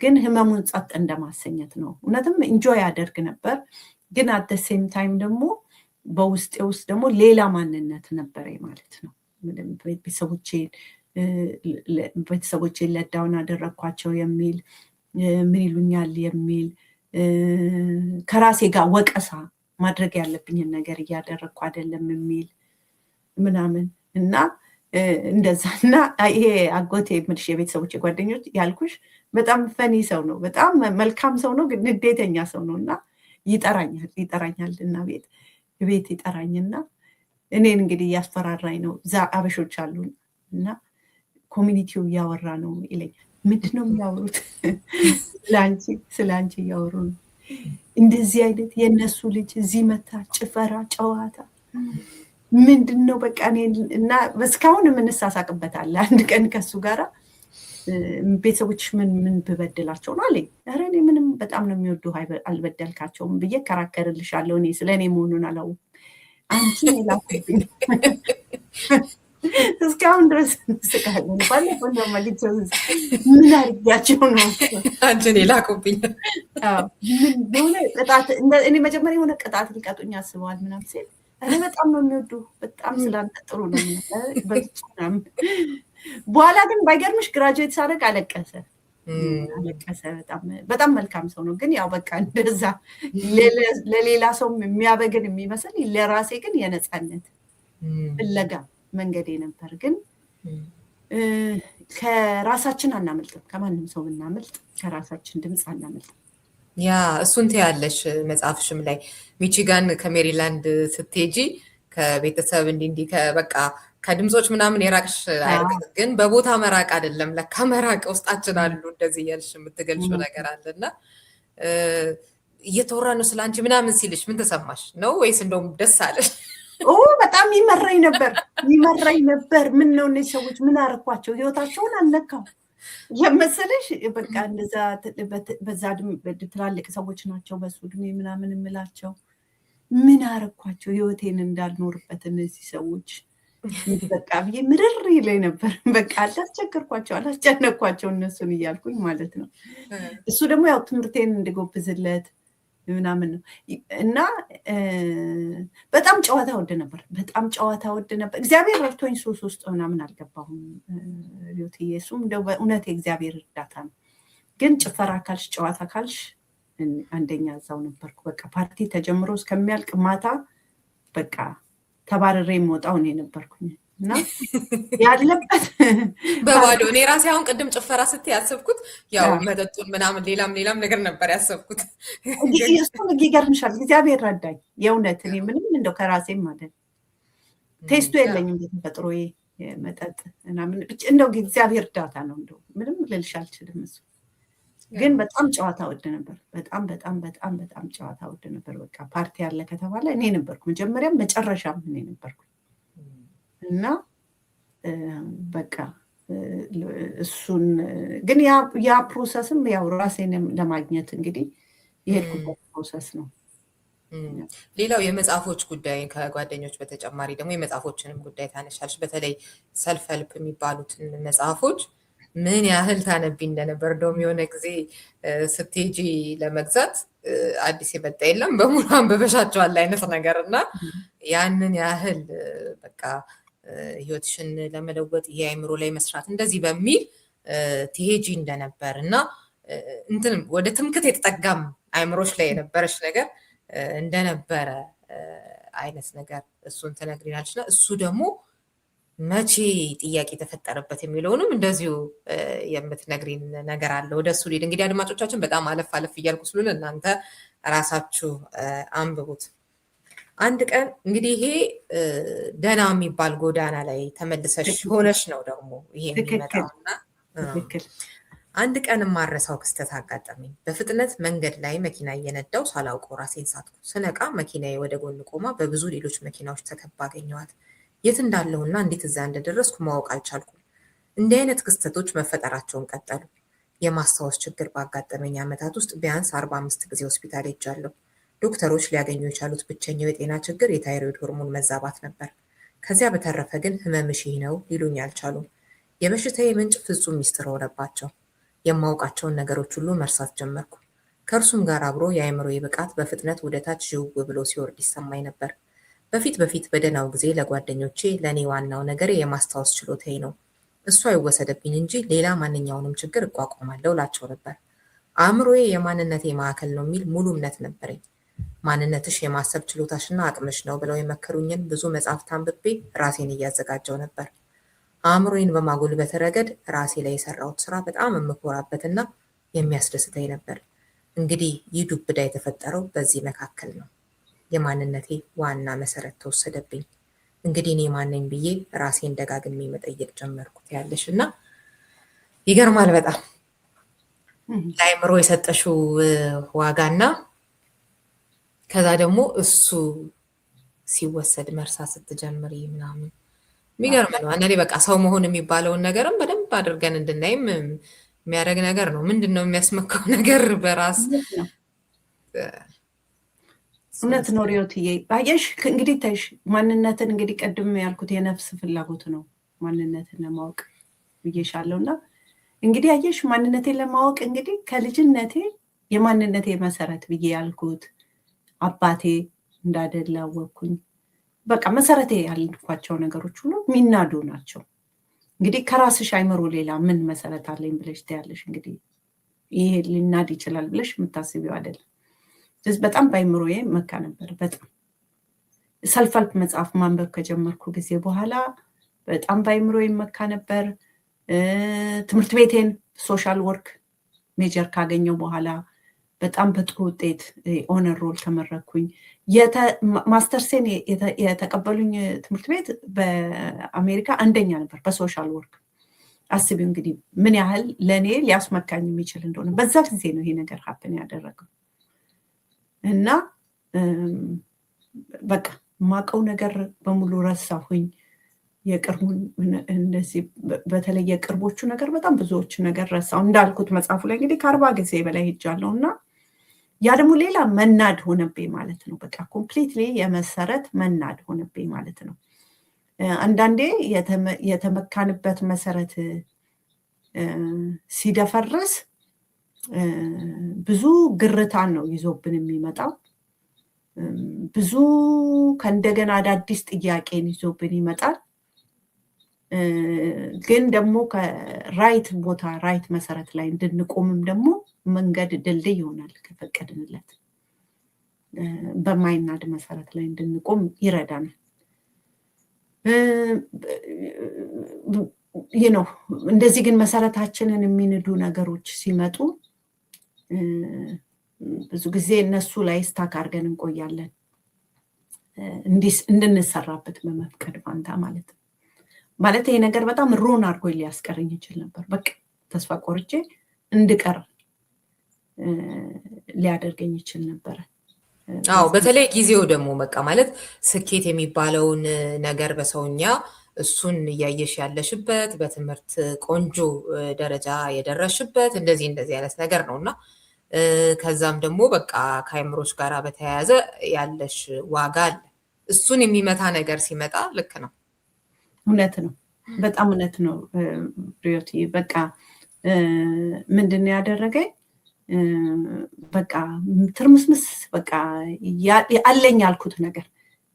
ግን ህመሙን ጸጥ እንደማሰኘት ነው። እውነትም ኢንጆይ ያደርግ ነበር። ግን አት ዘ ሴም ታይም ደግሞ በውስጤ ውስጥ ደግሞ ሌላ ማንነት ነበረ ማለት ነው። ቤተሰቦቼን ለዳውን አደረግኳቸው የሚል ምን ይሉኛል የሚል ከራሴ ጋር ወቀሳ ማድረግ ያለብኝን ነገር እያደረግኩ አይደለም የሚል ምናምን እና እንደዛ እና ይሄ አጎቴ ምልሽ የቤተሰቦች ጓደኞች ያልኩሽ በጣም ፈኒ ሰው ነው፣ በጣም መልካም ሰው ነው፣ ግን ንዴተኛ ሰው ነው እና ይጠራኛል እና ቤት ይጠራኝና እኔን እንግዲህ እያስፈራራኝ ነው። እዛ አበሾች አሉ እና ኮሚኒቲው እያወራ ነው ይለኛል። ምንድነው የሚያወሩት? ስለ አንቺ እያወሩ ነው። እንደዚህ አይነት የእነሱ ልጅ እዚህ መታ ጭፈራ ጨዋታ ምንድነው በቃ እኔ እና እስካሁን የምንሳሳቅበታለን። አንድ ቀን ከሱ ጋራ ቤተሰቦች ምን ብበድላቸው ነው አለኝ። ኧረ እኔ ምንም በጣም ነው የሚወዱ አልበደልካቸውም ብዬ እከራከርልሻለሁ። እኔ ስለ እኔ መሆኑን አላውቅም። አንቺ ላኩብኝ እስካሁን ድረስ እንስቃለን። ባለፈው እንደውም አግኝቼው ምን አድርጊያቸው ነው አንቺን ላኩብኝ ምን በሆነ ቅጣት እኔ መጀመሪያ የሆነ ቅጣት ሊቀጡኝ አስበዋል ምናምን ሲል እኔ በጣም ነው የሚወዱ በጣም ስላንተ ጥሩ ነው ምናምን። በኋላ ግን ባይገርምሽ ግራጁዌት ሳደርግ አለቀሰ። በጣም መልካም ሰው ነው። ግን ያው በቃ እንደዛ ለሌላ ሰው የሚያበግን የሚመስል ለራሴ ግን የነፃነት ፍለጋ መንገዴ ነበር። ግን ከራሳችን አናመልጥም። ከማንም ሰው ብናመልጥ ከራሳችን ድምፅ አናመልጥም። ያ እሱን ትያለሽ መጽሐፍሽም ላይ ሚቺጋን ከሜሪላንድ ስትሄጂ ከቤተሰብ እንዲህ በቃ ከድምፆች ምናምን የራቅሽ ግን በቦታ መራቅ አይደለም ለካ መራቅ ውስጣችን አሉ እንደዚህ እያልሽ የምትገልጪው ነገር አለና እየተወራ ነው ስለ አንቺ ምናምን ሲልሽ ምን ተሰማሽ ነው ወይስ እንደውም ደስ አለሽ? በጣም ይመራኝ ነበር። ምን ነው እነዚህ ሰዎች ምን አረኳቸው? ህይወታቸውን አልነካው የመሰለሽ በቃ እንደዛ በዛ ትላልቅ ሰዎች ናቸው በሱ እድሜ ምናምን የምላቸው ምን አረኳቸው? ህይወቴን እንዳልኖርበት እነዚህ ሰዎች በቃ ብዬ ምርር ይለኝ ነበር። በቃ አላስቸገርኳቸው አላስጨነኳቸው እነሱን እያልኩኝ ማለት ነው። እሱ ደግሞ ያው ትምህርቴን እንድጎብዝለት ምናምን ነው እና በጣም ጨዋታ ወድ ነበር። እግዚአብሔር ረድቶኝ ሱስ ውስጥ ምናምን አልገባሁም ሪዮትዬ። እሱም እንደው በእውነት የእግዚአብሔር እርዳታ ነው። ግን ጭፈራ ካልሽ ጨዋታ ካልሽ አንደኛ እዛው ነበርኩ። በቃ ፓርቲ ተጀምሮ እስከሚያልቅ ማታ በቃ ተባረሬ የምወጣው እኔ ነበርኩኝ እና ያለበት በባዶ እኔ ራሴ አሁን ቅድም ጭፈራ ስትይ ያሰብኩት ያው መጠጡን ምናምን ሌላም ነገር ነበር ያሰብኩት። እሱን ይገርምሻል እግዚአብሔር ረዳኝ የእውነት። እኔ ምንም እንደው ከራሴም ማለት ቴስቱ የለኝም በተፈጥሮዬ መጠጥ ምናምን እንደው እግዚአብሔር እርዳታ ነው። እንደው ምንም ልልሽ አልችልም። እሱ ግን በጣም ጨዋታ ወድ ነበር። በጣም ጨዋታ ወድ ነበር። በቃ ፓርቲ ያለ ከተባለ እኔ ነበርኩ መጀመሪያም መጨረሻም እኔ ነበርኩ እና በቃ እሱን ግን ያ ፕሮሰስም ያው ራሴን ለማግኘት እንግዲህ የሄድኩበት ፕሮሰስ ነው። ሌላው የመጽሐፎች ጉዳይ ከጓደኞች በተጨማሪ ደግሞ የመጽሐፎችንም ጉዳይ ታነሻለሽ። በተለይ ሰልፍ ሄልፕ የሚባሉትን መጽሐፎች ምን ያህል ታነቢ እንደነበር እንደውም የሆነ ጊዜ ስትሄጂ ለመግዛት አዲስ የመጣ የለም በሙሉ አንብበሻቸዋል አይነት ነገር እና ያንን ያህል በቃ ህይወትሽን ለመለወጥ የአእምሮ ላይ መስራት እንደዚህ በሚል ትሄጂ እንደነበር እና እንትን ወደ ትምክት የተጠጋም አእምሮች ላይ የነበረች ነገር እንደነበረ አይነት ነገር እሱን ትነግሪናለች። እና እሱ ደግሞ መቼ ጥያቄ ተፈጠረበት የሚለውንም እንደዚሁ የምትነግሪን ነገር አለ። ወደ እሱ ሊድ እንግዲህ አድማጮቻችን በጣም አለፍ እያልኩ ስለሆነ እናንተ ራሳችሁ አንብቡት። አንድ ቀን እንግዲህ ይሄ ደህና የሚባል ጎዳና ላይ ተመልሰሽ ሆነሽ ነው ደግሞ ይሄ የሚመጣውና አንድ ቀን የማረሳው ክስተት አጋጠመኝ። በፍጥነት መንገድ ላይ መኪና እየነዳው ሳላውቀው ራሴን ሳትኩ። ስነቃ መኪናዬ ወደ ጎን ቆማ በብዙ ሌሎች መኪናዎች ተከባ አገኘኋት። የት እንዳለሁና እንዴት እዛ እንደደረስኩ ማወቅ አልቻልኩም። እንዲህ አይነት ክስተቶች መፈጠራቸውን ቀጠሉ። የማስታወስ ችግር ባጋጠመኝ ዓመታት ውስጥ ቢያንስ 45 ጊዜ ሆስፒታል ሄጃለሁ። ዶክተሮች ሊያገኙ የቻሉት ብቸኛው የጤና ችግር የታይሮይድ ሆርሞን መዛባት ነበር። ከዚያ በተረፈ ግን ህመምሽ ይህ ነው ሊሉኝ አልቻሉም። የበሽታዬ ምንጭ ፍጹም ሚስጥር ሆነባቸው። የማውቃቸውን ነገሮች ሁሉ መርሳት ጀመርኩ። ከእርሱም ጋር አብሮ የአእምሮዬ ብቃት በፍጥነት ወደ ታች ዥው ብሎ ሲወርድ ይሰማኝ ነበር። በፊት በደህናው ጊዜ ለጓደኞቼ ለእኔ ዋናው ነገር የማስታወስ ችሎታዬ ነው፣ እሱ አይወሰደብኝ እንጂ ሌላ ማንኛውንም ችግር እቋቋማለሁ እላቸው ነበር። አእምሮዬ የማንነቴ ማዕከል ነው የሚል ሙሉ እምነት ነበረኝ። ማንነትሽ የማሰብ ችሎታሽና አቅምሽ ነው ብለው የመከሩኝን ብዙ መጽሐፍት አንብቤ ራሴን እያዘጋጀው ነበር። አእምሮዬን በማጎልበት ረገድ ራሴ ላይ የሰራሁት ስራ በጣም የምኮራበትና የሚያስደስተኝ ነበር። እንግዲህ ይህ ዱብ እዳ የተፈጠረው በዚህ መካከል ነው። የማንነቴ ዋና መሰረት ተወሰደብኝ። እንግዲህ እኔ ማነኝ ብዬ ራሴን ደጋግሜ መጠየቅ ጀመርኩት ያለሽ እና ይገርማል በጣም ለአእምሮ የሰጠሽው ዋጋና ከዛ ደግሞ እሱ ሲወሰድ መርሳት ስትጀምሪ ምናምን የሚገርም ነው። አንዳንዴ በቃ ሰው መሆን የሚባለውን ነገርም በደንብ አድርገን እንድናይም የሚያደርግ ነገር ነው። ምንድነው የሚያስመካው ነገር በራስ እውነት ነው ሪዮትዬ። አየሽ እንግዲህ ታይሽ ማንነትን እንግዲህ ቀድም ያልኩት የነፍስ ፍላጎት ነው ማንነትን ለማወቅ ብዬሻለሁና እንግዲህ አየሽ ማንነቴን ለማወቅ እንግዲህ ከልጅነቴ የማንነቴ መሰረት ብዬ ያልኩት አባቴ እንዳደለ አወቅኩኝ። በቃ መሰረቴ ያልኳቸው ነገሮች ሁሉ የሚናዱ ናቸው። እንግዲህ ከራስሽ አይምሮ ሌላ ምን መሰረት አለኝ ብለሽ ትያለሽ? እንግዲህ ይሄ ሊናድ ይችላል ብለሽ የምታስቢው አይደለም። ስለዚህ በጣም በአይምሮዬ መካ ነበር። በጣም ሰልፍ ሄልፕ መጽሐፍ ማንበብ ከጀመርኩ ጊዜ በኋላ በጣም በአይምሮዬ መካ ነበር። ትምህርት ቤቴን ሶሻል ወርክ ሜጀር ካገኘው በኋላ በጣም በጥሩ ውጤት ኦነር ሮል ተመረኩኝ። ማስተርሴን የተቀበሉኝ ትምህርት ቤት በአሜሪካ አንደኛ ነበር በሶሻል ወርክ። አስቢው እንግዲህ ምን ያህል ለእኔ ሊያስመካኝ የሚችል እንደሆነ። በዛ ጊዜ ነው ይሄ ነገር ሀፕን ያደረገው እና በቃ ማቀው ነገር በሙሉ ረሳሁኝ። የቅርቡን እንደዚህ በተለይ የቅርቦቹ ነገር በጣም ብዙዎቹ ነገር ረሳሁ። እንዳልኩት መጽሐፉ ላይ እንግዲህ ከ40 ጊዜ በላይ ሄጃለሁ እና ያ ደግሞ ሌላ መናድ ሆነብኝ ማለት ነው። በቃ ኮምፕሊትሊ የመሰረት መናድ ሆነብኝ ማለት ነው። አንዳንዴ የተመካንበት መሰረት ሲደፈርስ ብዙ ግርታን ነው ይዞብን የሚመጣው። ብዙ ከእንደገና አዳዲስ ጥያቄን ይዞብን ይመጣል። ግን ደግሞ ከራይት ቦታ ራይት መሰረት ላይ እንድንቆምም ደግሞ መንገድ ድልድይ ይሆናል ከፈቀድንለት። በማይናድ መሰረት ላይ እንድንቆም ይረዳናል። ይህ ነው። እንደዚህ ግን መሰረታችንን የሚንዱ ነገሮች ሲመጡ ብዙ ጊዜ እነሱ ላይ ስታክ አድርገን እንቆያለን፣ እንድንሰራበት በመፍቀድ ፋንታ ማለት ነው። ማለት ይሄ ነገር በጣም ሮን አድርጎ ሊያስቀርኝ ይችል ነበር። በቃ ተስፋ ቆርጬ እንድቀር ሊያደርገኝ ይችል ነበር። አዎ፣ በተለይ ጊዜው ደግሞ በቃ ማለት ስኬት የሚባለውን ነገር በሰውኛ እሱን እያየሽ ያለሽበት በትምህርት ቆንጆ ደረጃ የደረሽበት እንደዚህ አይነት ነገር ነውና ከዛም ደግሞ በቃ ከአይምሮች ጋር በተያያዘ ያለሽ ዋጋ አለ። እሱን የሚመታ ነገር ሲመጣ ልክ ነው። እውነት ነው፣ በጣም እውነት ነው ሪዮቲ። በቃ ምንድን ያደረገኝ በቃ ትርምስምስ በቃ አለኝ ያልኩት ነገር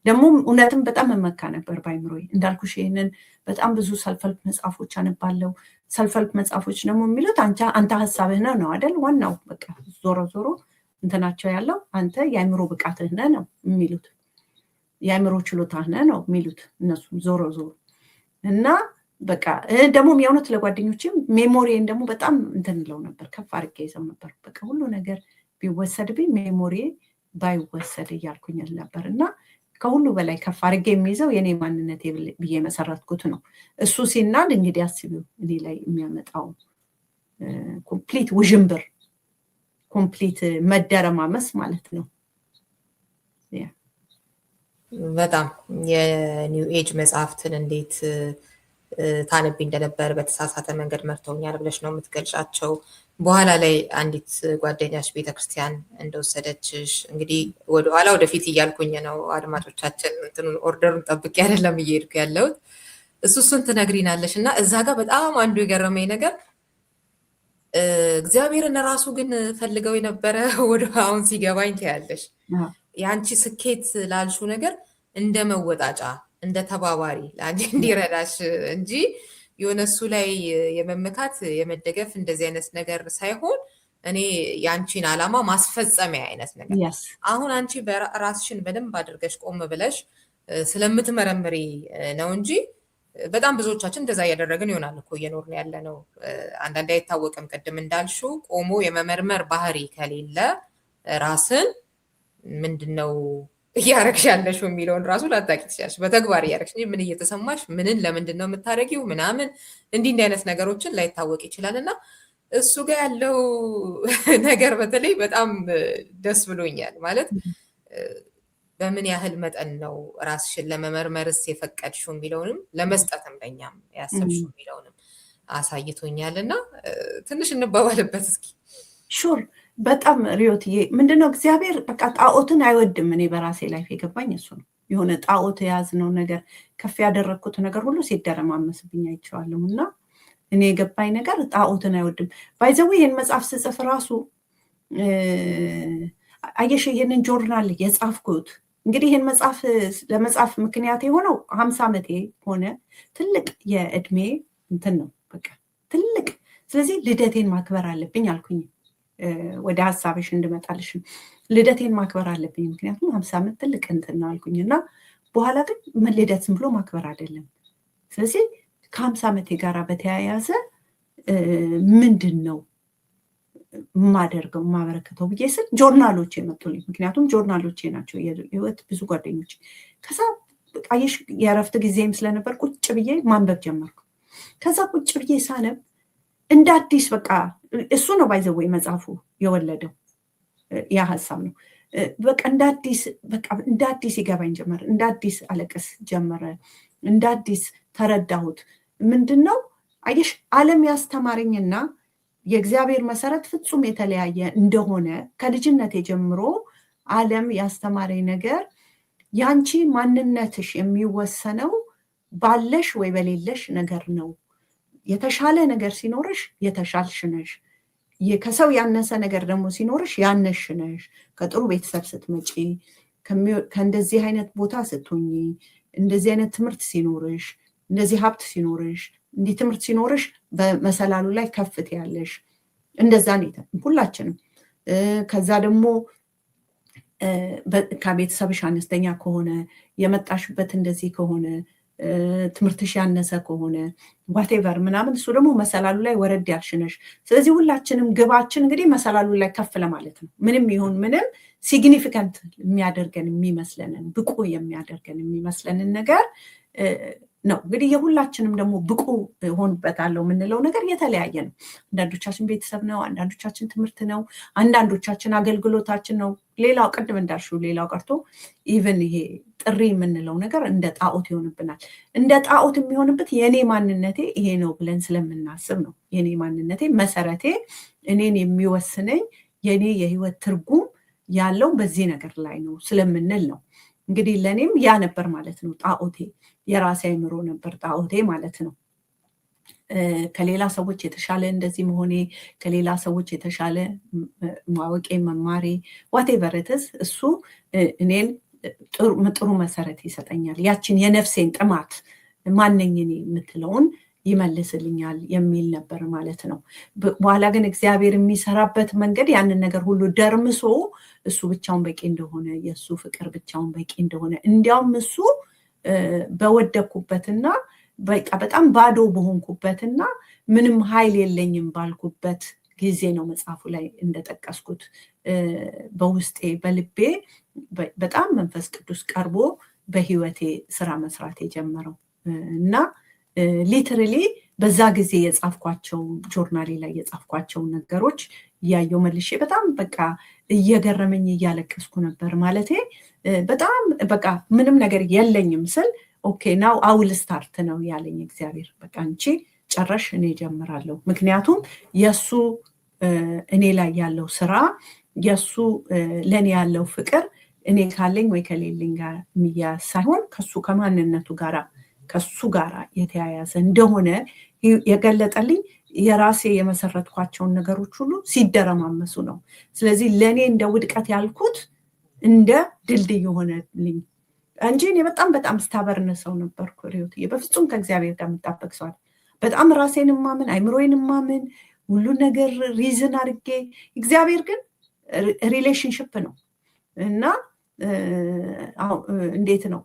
ደግሞ እውነትም በጣም መመካ ነበር ባይምሮዬ። እንዳልኩሽ ይህንን በጣም ብዙ ሰልፍ ሄልፕ መጽሐፎች አነባለሁ። ሰልፍ ሄልፕ መጽሐፎች ደግሞ የሚሉት አንተ ሀሳብህ ነው አይደል? ዋናው በቃ ዞሮ ዞሮ እንትናቸው ያለው አንተ የአይምሮ ብቃትህ ነው የሚሉት፣ የአይምሮ ችሎታህ ነው የሚሉት እነሱ ዞሮ ዞሮ እና በቃ ደግሞ የእውነት ለጓደኞችም ሜሞሪን ደግሞ በጣም እንትንለው ነበር፣ ከፍ አድርጌ ይዘው ነበር። በቃ ሁሉ ነገር ቢወሰድብኝ ሜሞሪ ባይወሰድ እያልኩኝ ነበር እና ከሁሉ በላይ ከፍ አድርጌ የሚይዘው የኔ ማንነቴ ብዬ መሰረትኩት ነው። እሱ ሲናድ እንግዲህ አስቢው እኔ ላይ የሚያመጣው ኮምፕሊት ውዥንብር፣ ኮምፕሊት መደረማመስ ማለት ነው። በጣም የኒው ኤጅ መጽሐፍትን እንዴት ታነቢ እንደነበር በተሳሳተ መንገድ መርተውኛል ብለሽ ነው የምትገልጫቸው። በኋላ ላይ አንዲት ጓደኛሽ ቤተክርስቲያን እንደወሰደችሽ እንግዲህ ወደኋላ ወደፊት እያልኩኝ ነው አድማጮቻችን፣ እንትኑን ኦርደሩን ጠብቄ አይደለም እየሄድኩ ያለሁት። እሱን ትነግሪናለሽ እና እዛ ጋር በጣም አንዱ የገረመኝ ነገር እግዚአብሔርን ራሱ ግን ፈልገው የነበረ ወደ አሁን ሲገባኝ ትያለሽ። የአንቺ ስኬት ላልሹ ነገር እንደ መወጣጫ እንደ ተባባሪ ለአንቺ እንዲረዳሽ እንጂ የሆነ እሱ ላይ የመመካት የመደገፍ እንደዚህ አይነት ነገር ሳይሆን እኔ የአንቺን ዓላማ ማስፈጸሚያ አይነት ነገር። አሁን አንቺ በራስሽን በደንብ አድርገሽ ቆም ብለሽ ስለምትመረምሪ ነው እንጂ በጣም ብዙዎቻችን እንደዛ እያደረግን ይሆናል እኮ እየኖርን ያለ ነው። አንዳንዴ አይታወቅም። ቅድም እንዳልሽው ቆሞ የመመርመር ባህሪ ከሌለ ራስን ምንድነው እያረግሽ ያለሽው የሚለውን ራሱ ላታቂ ትችያለሽ። በተግባር እያረግሽ ምን እየተሰማሽ ምንን ለምንድን ነው የምታደርጊው ምናምን እንዲህ አይነት ነገሮችን ላይታወቅ ይችላል። እና እሱ ጋር ያለው ነገር በተለይ በጣም ደስ ብሎኛል። ማለት በምን ያህል መጠን ነው ራስሽን ለመመርመርስ የፈቀድሽው የሚለውንም ለመስጠትም ለኛም ያሰብሽው የሚለውንም አሳይቶኛልና ትንሽ እንባባልበት እስኪ። ሹር በጣም ሪዮትዬ ምንድነው እግዚአብሔር በቃ ጣዖትን አይወድም። እኔ በራሴ ላይፍ የገባኝ እሱ ነው። የሆነ ጣዖት የያዝነው ነገር ከፍ ያደረግኩት ነገር ሁሉ ሲደረማመስብኝ አይቼዋለሁ። እና እኔ የገባኝ ነገር ጣዖትን አይወድም። ባይዘው ይህን መጽሐፍ ስጽፍ ራሱ አየሽ ይህንን ጆርናል የጻፍኩት እንግዲህ ይህን መጽሐፍ ለመጻፍ ምክንያት የሆነው 50 ዓመቴ ሆነ። ትልቅ የእድሜ እንትን ነው በቃ ትልቅ። ስለዚህ ልደቴን ማክበር አለብኝ አልኩኝ። ወደ ሀሳብሽ እንድመጣልሽ ልደቴን ማክበር አለብኝ ምክንያቱም 50 ዓመት ትልቅ እንትን ነው አልኩኝ። እና በኋላ ግን ልደት ዝም ብሎ ማክበር አይደለም። ስለዚህ ከ50 ዓመቴ ጋር በተያያዘ ምንድን ነው ማደርገው ማበረከተው ብዬ ስል ጆርናሎቼ መጡልኝ። ምክንያቱም ጆርናሎቼ ናቸው የህይወት ብዙ ጓደኞች። ከዛ አየሽ የእረፍት ጊዜም ስለነበር ቁጭ ብዬ ማንበብ ጀመርኩ። ከዛ ቁጭ ብዬ ሳነብ እንደ አዲስ በቃ እሱ ነው ባይዘው መጽሐፉ የወለደው ያ ሀሳብ ነው። በቃ እንደ አዲስ ይገባኝ ጀመር። እንደ አዲስ አለቅስ ጀመረ። እንደ አዲስ ተረዳሁት። ምንድነው አየሽ ዓለም ያስተማረኝና የእግዚአብሔር መሰረት ፍጹም የተለያየ እንደሆነ ከልጅነቴ ጀምሮ ዓለም ያስተማረኝ ነገር ያንቺ ማንነትሽ የሚወሰነው ባለሽ ወይ በሌለሽ ነገር ነው። የተሻለ ነገር ሲኖርሽ የተሻልሽ ነሽ። ከሰው ያነሰ ነገር ደግሞ ሲኖርሽ ያነሽ ነሽ። ከጥሩ ቤተሰብ ስትመጪ፣ ከእንደዚህ አይነት ቦታ ስትሆኚ፣ እንደዚህ አይነት ትምህርት ሲኖርሽ፣ እንደዚህ ሀብት ሲኖርሽ፣ እንዲህ ትምህርት ሲኖርሽ በመሰላሉ ላይ ከፍት ያለሽ እንደዛ ነው ሁላችንም። ከዛ ደግሞ ከቤተሰብሽ አነስተኛ ከሆነ የመጣሽበት እንደዚህ ከሆነ ትምህርትሽ ያነሰ ከሆነ ዋቴቨር ምናምን እሱ ደግሞ መሰላሉ ላይ ወረድ ያልሽ ነሽ። ስለዚህ ሁላችንም ግባችን እንግዲህ መሰላሉ ላይ ከፍ ለማለት ነው። ምንም ይሁን ምንም ሲግኒፊካንት የሚያደርገን የሚመስለንን ብቁ የሚያደርገን የሚመስለንን ነገር ነው። እንግዲህ የሁላችንም ደግሞ ብቁ ሆንበታለሁ የምንለው ነገር የተለያየ ነው። አንዳንዶቻችን ቤተሰብ ነው፣ አንዳንዶቻችን ትምህርት ነው፣ አንዳንዶቻችን አገልግሎታችን ነው። ሌላው ቅድም እንዳልሽው ሌላው ቀርቶ ኢቨን ይሄ ጥሪ የምንለው ነገር እንደ ጣዖት ይሆንብናል። እንደ ጣዖት የሚሆንበት የኔ ማንነቴ ይሄ ነው ብለን ስለምናስብ ነው። የኔ ማንነቴ መሰረቴ እኔን የሚወስነኝ የኔ የህይወት ትርጉም ያለው በዚህ ነገር ላይ ነው ስለምንል ነው። እንግዲህ ለኔም ያ ነበር ማለት ነው ጣዖቴ። የራሴ አይምሮ ነበር ጣዖቴ ማለት ነው። ከሌላ ሰዎች የተሻለ እንደዚህ መሆኔ፣ ከሌላ ሰዎች የተሻለ ማወቄ፣ መማሬ ዋቴቨር ኢትስ እሱ እኔን ጥሩ መሰረት ይሰጠኛል። ያችን የነፍሴን ጥማት ማነኝ እኔ የምትለውን ይመልስልኛል የሚል ነበር ማለት ነው። በኋላ ግን እግዚአብሔር የሚሰራበት መንገድ ያንን ነገር ሁሉ ደርምሶ እሱ ብቻውን በቂ እንደሆነ፣ የእሱ ፍቅር ብቻውን በቂ እንደሆነ፣ እንዲያውም እሱ በወደኩበትና በጣም ባዶ በሆንኩበትና ምንም ኃይል የለኝም ባልኩበት ጊዜ ነው መጽሐፉ ላይ እንደጠቀስኩት በውስጤ በልቤ በጣም መንፈስ ቅዱስ ቀርቦ በህይወቴ ስራ መስራት የጀመረው እና ሊትራሊ በዛ ጊዜ የጻፍኳቸው ጆርናሌ ላይ የጻፍኳቸው ነገሮች እያየው መልሼ በጣም በቃ እየገረመኝ እያለቀስኩ ነበር። ማለቴ በጣም በቃ ምንም ነገር የለኝም ስል ኦኬ ናው አውል ስታርት ነው ያለኝ እግዚአብሔር። በቃ አንቺ ጨረሽ እኔ ጀምራለሁ። ምክንያቱም የሱ እኔ ላይ ያለው ስራ የሱ ለኔ ያለው ፍቅር እኔ ካለኝ ወይ ከሌለኝ ጋር የሚያያዝ ሳይሆን ከሱ ከማንነቱ ጋራ ከሱ ጋራ የተያያዘ እንደሆነ የገለጠልኝ የራሴ የመሰረትኳቸውን ነገሮች ሁሉ ሲደረማመሱ ነው። ስለዚህ ለኔ እንደ ውድቀት ያልኩት እንደ ድልድይ ሆነልኝ እንጂ እኔ በጣም ስታበርን ሰው ነበርኩ ሪዮትዬ። በፍጹም ከእግዚአብሔር ጋር የምጣበቅ ሰው በጣም ራሴን ማምን አይምሮዬን ማምን ሁሉ ነገር ሪዝን አድርጌ፣ እግዚአብሔር ግን ሪሌሽንሽፕ ነው እና እንዴት ነው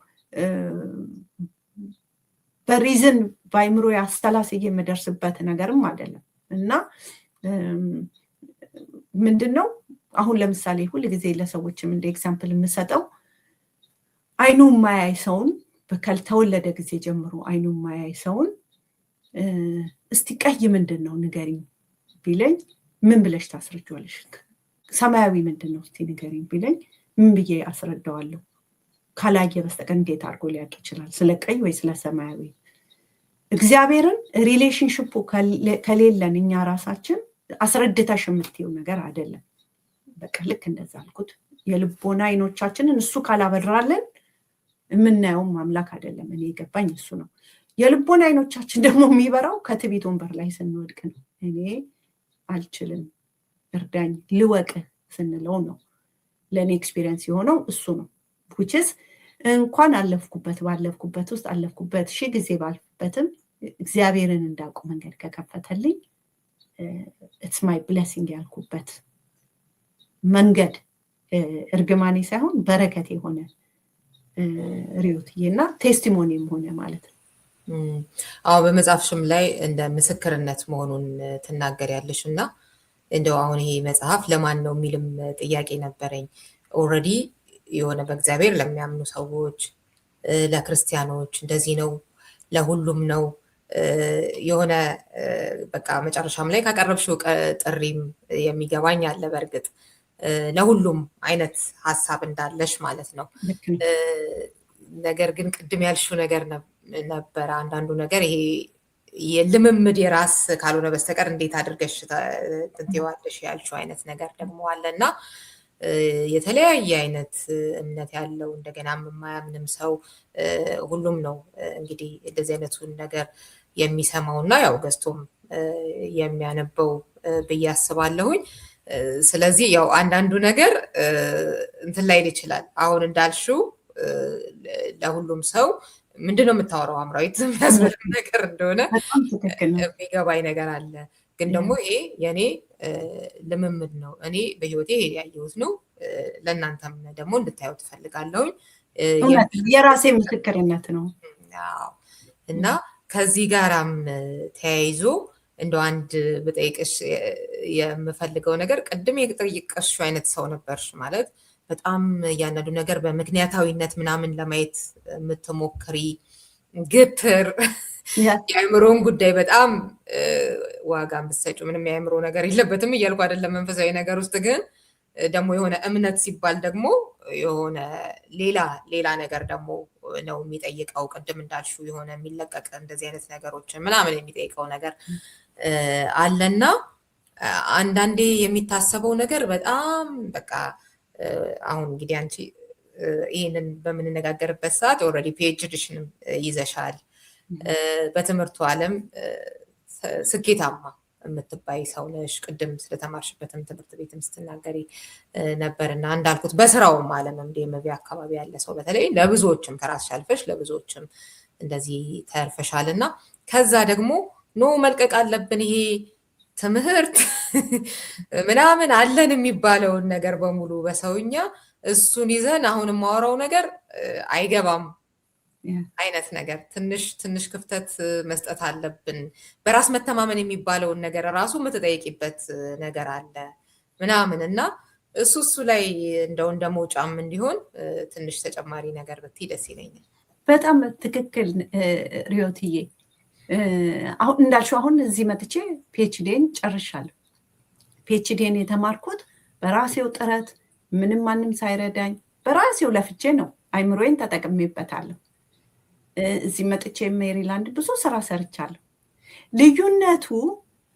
በሪዝን በአይምሮ አስተላስዬ የምደርስበት ነገርም አይደለም። እና ምንድነው አሁን ለምሳሌ ሁል ጊዜ ለሰዎችም እንደ ኤግዛምፕል የምሰጠው አይኑ ማያይ ሰውን ከተወለደ ጊዜ ጀምሮ አይኑ ማያይ ሰውን እስቲ ቀይ ምንድነው ንገሪኝ ቢለኝ ምን ብለሽ ታስረጃለሽ? ሰማያዊ ምንድነው እስቲ ንገሪኝ ቢለኝ ምን ብዬ አስረዳዋለሁ? ካላየ በስተቀር እንዴት አድርጎ ሊያውቅ ይችላል ስለ ቀይ ወይ ስለ ሰማያዊ? እግዚአብሔርን ሪሌሽንሽፑ ከሌለን እኛ ራሳችን አስረድተሽ የምትይው ነገር አይደለም። በቃ ልክ እንደዛ አልኩት። የልቦና አይኖቻችንን እሱ ካላበራለን የምናየው አምላክ አይደለም። እኔ የገባኝ እሱ ነው። የልቦና አይኖቻችን ደግሞ የሚበራው ከትዕቢት ወንበር ላይ ስንወድቅ ነው። እኔ አልችልም እርዳኝ ልወቅ ስንለው ነው። ለእኔ ኤክስፒሪየንስ የሆነው እሱ ነው። which እንኳን ባለፍኩበት ውስጥ አለፍኩበት 1000 ጊዜ ባልፍበትም እግዚአብሔርን እንዳውቁ መንገድ ከከፈተልኝ it's my blessing ያልኩበት መንገድ እርግማኔ ሳይሆን በረከት የሆነ ሪዮትዬና ቴስቲሞኒም ሆነ ማለት ነው። አዎ በመጽሐፍሽም ላይ እንደ ምስክርነት መሆኑን ትናገሪያለሽ እና እንደው አሁን ይሄ መጽሐፍ ለማን ነው የሚልም ጥያቄ ነበረኝ። ኦልሬዲ የሆነ በእግዚአብሔር ለሚያምኑ ሰዎች፣ ለክርስቲያኖች እንደዚህ ነው፣ ለሁሉም ነው የሆነ በቃ መጨረሻም ላይ ካቀረብሽው ጥሪም የሚገባኝ አለ። በእርግጥ ለሁሉም አይነት ሀሳብ እንዳለሽ ማለት ነው። ነገር ግን ቅድም ያልሽው ነገር ነበረ አንዳንዱ ነገር ይሄ የልምምድ የራስ ካልሆነ በስተቀር እንዴት አድርገሽ ትንቴዋለሽ ያልሽው አይነት ነገር ደግሞ አለና የተለያየ አይነት እምነት ያለው እንደገና የማያምንም ሰው ሁሉም ነው እንግዲህ እንደዚህ አይነቱን ነገር የሚሰማውና ያው ገዝቶም የሚያነበው ብዬ አስባለሁኝ። ስለዚህ ያው አንዳንዱ ነገር እንትን ላይ ይችላል። አሁን እንዳልሽው ለሁሉም ሰው ምንድነው የምታወራው አምራዊት የሚያስፈልግ ነገር እንደሆነ የሚገባኝ ነገር አለ። ግን ደግሞ ይሄ የኔ ልምምድ ነው፣ እኔ በህይወቴ ያየሁት ነው። ለእናንተም ደግሞ እንድታዩት ትፈልጋለሁኝ። የራሴ ምስክርነት ነው እና ከዚህ ጋራም ተያይዞ እንደው አንድ ብጠይቅሽ የምፈልገው ነገር ቅድም የጠየቅሽው አይነት ሰው ነበርሽ ማለት በጣም እያንዳንዱ ነገር በምክንያታዊነት ምናምን ለማየት የምትሞክሪ ግትር የአእምሮን ጉዳይ በጣም ዋጋ የምትሰጪው ምንም የአእምሮ ነገር የለበትም እያልኩ አይደለም። መንፈሳዊ ነገር ውስጥ ግን ደግሞ የሆነ እምነት ሲባል ደግሞ የሆነ ሌላ ነገር ደግሞ ነው የሚጠይቀው። ቅድም እንዳልሽው የሆነ የሚለቀቅ እንደዚህ አይነት ነገሮችን ምናምን የሚጠይቀው ነገር አለና አንዳንዴ የሚታሰበው ነገር በጣም በቃ አሁን እንግዲህ አንቺ ይህንን በምንነጋገርበት ሰዓት ኦልሬዲ ፒኤችዲሽንም ይዘሻል። በትምህርቱ ዓለም ስኬታማ የምትባይ ሰው ነሽ። ቅድም ስለተማርሽበትም ትምህርት ቤትም ስትናገሪ ነበርና እንዳልኩት በስራውም ዓለም ዲኤምቪ አካባቢ ያለ ሰው በተለይ ለብዙዎችም ከራስሽ አልፈሽ ለብዙዎችም እንደዚህ ተርፈሻልና ከዛ ደግሞ ኖ መልቀቅ አለብን ይሄ ትምህርት ምናምን አለን የሚባለውን ነገር በሙሉ በሰውኛ እሱን ይዘን አሁን የማወራው ነገር አይገባም አይነት ነገር ትንሽ ክፍተት መስጠት አለብን። በራስ መተማመን የሚባለውን ነገር ራሱ የምትጠይቂበት ነገር አለ ምናምን እና እሱ ላይ እንደ መውጫም እንዲሆን ትንሽ ተጨማሪ ነገር ብትይ ደስ ይለኛል። በጣም ትክክል ሪዮትዬ። አሁን እንዳልሽው አሁን እዚህ መጥቼ ፒኤችዲን ጨርሻለሁ። ፒኤችዲን የተማርኩት በራሴው ጥረት ምንም ማንም ሳይረዳኝ በራሴው ለፍቼ ነው። አይምሮዬን ተጠቅሜበታለሁ። እዚህ መጥቼ ሜሪላንድ ብዙ ስራ ሰርቻለሁ። ልዩነቱ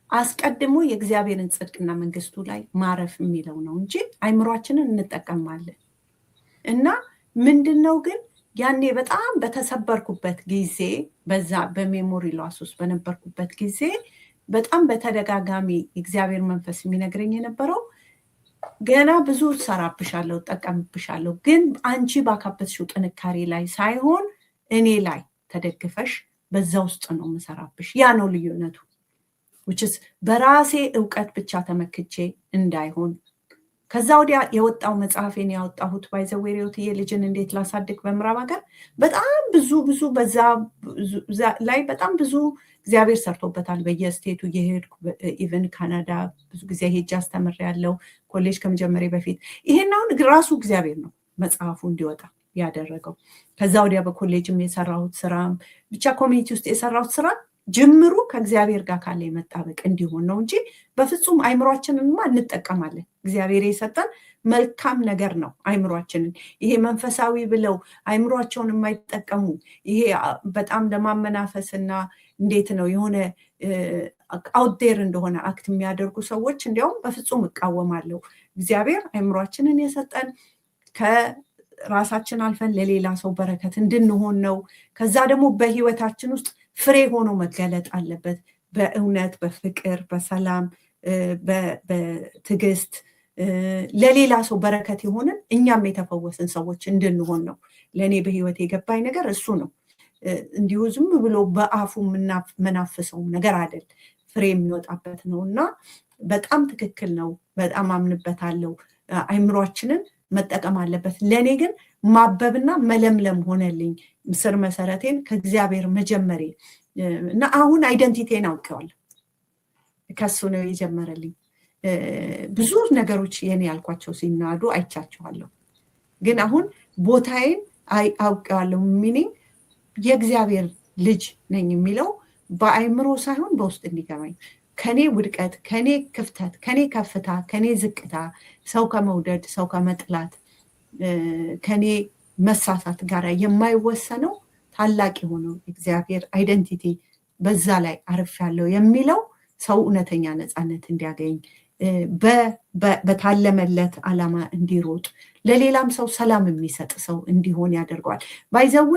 አስቀድሞ የእግዚአብሔርን ጽድቅና መንግስቱ ላይ ማረፍ የሚለው ነው እንጂ አይምሯችንን እንጠቀማለን እና ምንድነው ግን ያኔ በጣም በተሰበርኩበት ጊዜ በዛ በሜሞሪ ሎስ ውስጥ በነበርኩበት ጊዜ በጣም በተደጋጋሚ እግዚአብሔር መንፈስ የሚነግረኝ የነበረው ገና ብዙ ሰራብሻለሁ፣ ጠቀምብሻለሁ፣ ግን አንቺ ባካበትሽው ጥንካሬ ላይ ሳይሆን እኔ ላይ ተደግፈሽ በዛ ውስጥ ነው መሰራብሽ። ያ ነው ልዩነቱ። which is በራሴ ዕውቀት ብቻ ተመክቼ እንዳይሆን ከዛ ወዲያ የወጣው መጽሐፌን ያወጣሁት ባይዘዌሪዮት የልጅን እንዴት ላሳድግ በምዕራብ ሀገር በጣም ብዙ በዛ ላይ በጣም ብዙ እግዚአብሔር ሰርቶበታል። በየስቴቱ የሄድኩ ኢቨን ካናዳ ብዙ ጊዜ ሄጄ አስተምሬያለሁ ኮሌጅ ከመጀመሪያ በፊት። ይሄን አሁን ራሱ እግዚአብሔር ነው መጽሐፉ እንዲወጣ ያደረገው። ከዛ ወዲያ በኮሌጅም የሰራሁት ስራ ብቻ ኮሚኒቲ ውስጥ የሰራሁት ስራ ጅምሩ ከእግዚአብሔር ጋር ካለ የመጣበቅ እንዲሆን ነው እንጂ በፍጹም አይምሯችንንማ እንጠቀማለን። እግዚአብሔር የሰጠን መልካም ነገር ነው አይምሯችንን። ይሄ መንፈሳዊ ብለው አይምሯቸውን የማይጠቀሙ ይሄ በጣም ለማመናፈስና እንዴት ነው የሆነ አውትዴር እንደሆነ አክት የሚያደርጉ ሰዎች እንዲያውም በፍጹም እቃወማለሁ። እግዚአብሔር አይምሯችንን የሰጠን ከራሳችን አልፈን ለሌላ ሰው በረከት እንድንሆን ነው። ከዛ ደግሞ በህይወታችን ውስጥ ፍሬ ሆኖ መገለጥ አለበት። በእውነት፣ በፍቅር፣ በሰላም፣ በትዕግስት ለሌላ ሰው በረከት የሆንን እኛም የተፈወስን ሰዎች እንድንሆን ነው። ለእኔ በህይወት የገባኝ ነገር እሱ ነው። እንዲሁ ዝም ብሎ በአፉ መናፍሰው ነገር አይደል፣ ፍሬ የሚወጣበት ነው እና በጣም ትክክል ነው። በጣም አምንበታለሁ። አይምሯችንን መጠቀም አለበት። ለእኔ ግን ማበብና መለምለም ሆነልኝ። ስር መሰረቴን ከእግዚአብሔር መጀመሬ እና አሁን አይደንቲቴን አውቀዋለሁ። ከሱ ነው የጀመረልኝ። ብዙ ነገሮች የኔ ያልኳቸው ሲናዱ አይቻቸዋለሁ። ግን አሁን ቦታዬን አውቀዋለሁ። ሚኒንግ የእግዚአብሔር ልጅ ነኝ የሚለው በአይምሮ ሳይሆን በውስጥ እንዲገባኝ፣ ከኔ ውድቀት፣ ከኔ ክፍተት፣ ከኔ ከፍታ፣ ከኔ ዝቅታ፣ ሰው ከመውደድ፣ ሰው ከመጥላት፣ ከኔ መሳሳት ጋር የማይወሰነው ታላቅ የሆነው እግዚአብሔር አይደንቲቲ በዛ ላይ አርፌያለሁ የሚለው ሰው እውነተኛ ነፃነት እንዲያገኝ፣ በታለመለት ዓላማ እንዲሮጥ፣ ለሌላም ሰው ሰላም የሚሰጥ ሰው እንዲሆን ያደርገዋል። ባይዘዌ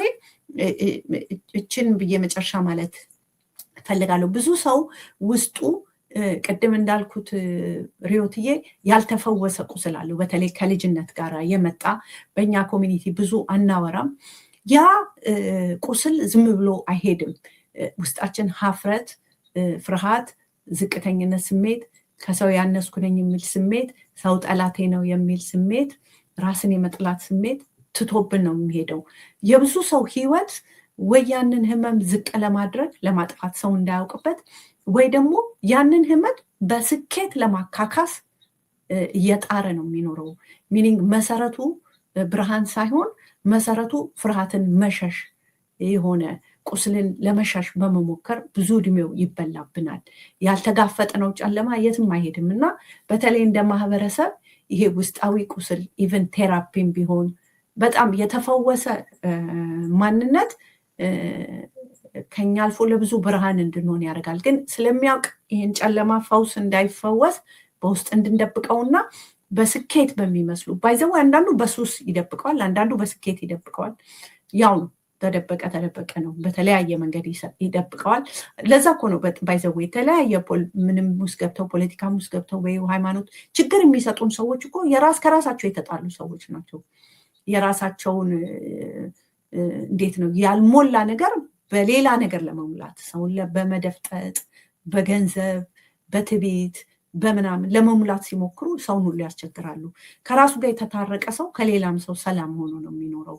እችን ብዬ መጨረሻ ማለት እፈልጋለሁ። ብዙ ሰው ውስጡ ቅድም እንዳልኩት ሪዮትዬ ያልተፈወሰ ቁስል አለው። በተለይ ከልጅነት ጋር የመጣ በእኛ ኮሚኒቲ ብዙ አናወራም። ያ ቁስል ዝም ብሎ አይሄድም። ውስጣችን ሀፍረት፣ ፍርሃት፣ ዝቅተኝነት ስሜት፣ ከሰው ያነስኩ ነኝ የሚል ስሜት፣ ሰው ጠላቴ ነው የሚል ስሜት፣ ራስን የመጥላት ስሜት ትቶብን ነው የሚሄደው። የብዙ ሰው ህይወት ወይ ያንን ህመም ዝቅ ለማድረግ ለማጥፋት፣ ሰው እንዳያውቅበት፣ ወይ ደግሞ ያንን ህመም በስኬት ለማካካስ እየጣረ ነው የሚኖረው። ሚኒንግ መሰረቱ ብርሃን ሳይሆን መሰረቱ ፍርሃትን መሸሽ የሆነ ቁስልን ለመሻሽ በመሞከር ብዙ እድሜው ይበላብናል። ያልተጋፈጥነው ጨለማ የትም አይሄድም እና በተለይ እንደ ማህበረሰብ ይሄ ውስጣዊ ቁስል ኢቨን ቴራፒም ቢሆን በጣም የተፈወሰ ማንነት ከኛ አልፎ ለብዙ ብርሃን እንድንሆን ያደርጋል። ግን ስለሚያውቅ ይህን ጨለማ ፈውስ እንዳይፈወስ በውስጥ እንድንደብቀውና በስኬት በሚመስሉ ባይዘው አንዳንዱ በሱስ ይደብቀዋል፣ አንዳንዱ በስኬት ይደብቀዋል። ያው ነው ተደበቀ ነው፣ በተለያየ መንገድ ይደብቀዋል። ለዛ እኮ ነው ባይዘው የተለያየ ምንም ውስጥ ገብተው ፖለቲካም ውስጥ ገብተው ወይ ሃይማኖት ችግር የሚሰጡን ሰዎች እኮ ከራሳቸው የተጣሉ ሰዎች ናቸው። የራሳቸውን እንዴት ነው ያልሞላ ነገር በሌላ ነገር ለመሙላት፣ ሰውን በመደፍጠጥ፣ በገንዘብ፣ በትዕቢት፣ በምናምን ለመሙላት ሲሞክሩ ሰውን ሁሉ ያስቸግራሉ። ከራሱ ጋር የተታረቀ ሰው ከሌላም ሰው ሰላም ሆኖ ነው የሚኖረው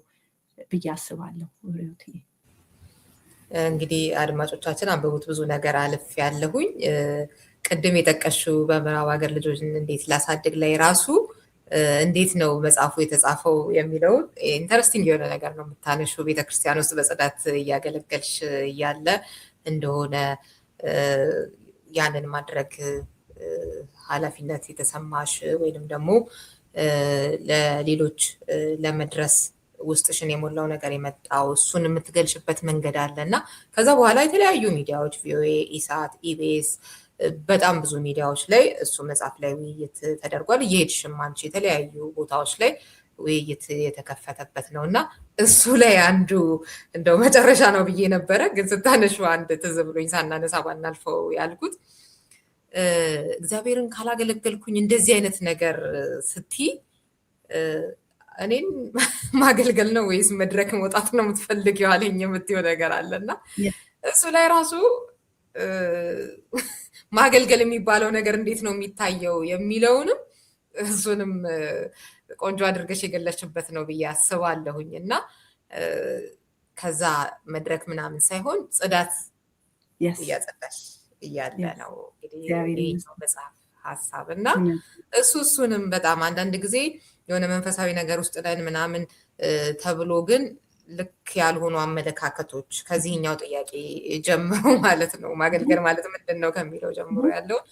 ብዬ አስባለሁ። እንግዲህ አድማጮቻችን አንብቡት፣ ብዙ ነገር አልፍ ያለሁኝ። ቅድም የጠቀሽው በምዕራብ ሀገር ልጆችን እንዴት ላሳድግ ላይ ራሱ እንዴት ነው መጽሐፉ የተጻፈው የሚለውን ኢንተረስቲንግ የሆነ ነገር ነው የምታነሹ። ቤተክርስቲያን ውስጥ በጽዳት እያገለገልሽ እያለ እንደሆነ ያንን ማድረግ ኃላፊነት የተሰማሽ ወይንም ደግሞ ለሌሎች ለመድረስ ውስጥሽን የሞላው ነገር የመጣው እሱን የምትገልሽበት መንገድ አለ እና ከዛ በኋላ የተለያዩ ሚዲያዎች ቪኦኤ፣ ኢሳት፣ ኢቢኤስ በጣም ብዙ ሚዲያዎች ላይ እሱ መጽሐፍ ላይ ውይይት ተደርጓል። እየሄድሽም አንቺ የተለያዩ ቦታዎች ላይ ውይይት የተከፈተበት ነው እና እሱ ላይ አንዱ እንደው መጨረሻ ነው ብዬ ነበረ፣ ግን ስታነሹ አንድ ትዝ ብሎኝ ሳናነሳ ባናልፈው ያልኩት እግዚአብሔርን ካላገለገልኩኝ እንደዚህ አይነት ነገር ስትይ እኔን ማገልገል ነው ወይስ መድረክ መውጣት ነው የምትፈልጊው አለኝ የምትይው ነገር አለና እሱ ላይ ራሱ ማገልገል የሚባለው ነገር እንዴት ነው የሚታየው የሚለውንም እሱንም ቆንጆ አድርገሽ የገለችበት ነው ብዬ አስባለሁኝ። እና ከዛ መድረክ ምናምን ሳይሆን ጽዳት እያጸዳሽ እያለ ነው እንግዲህ መጽሐፍ ሀሳብ እና እሱንም በጣም አንዳንድ ጊዜ የሆነ መንፈሳዊ ነገር ውስጥ ነን ምናምን ተብሎ ግን ልክ ያልሆኑ አመለካከቶች ከዚህኛው ጥያቄ ጀምሮ ማለት ነው ማገልገል ማለት ምንድን ነው ከሚለው ጀምሮ ያለውን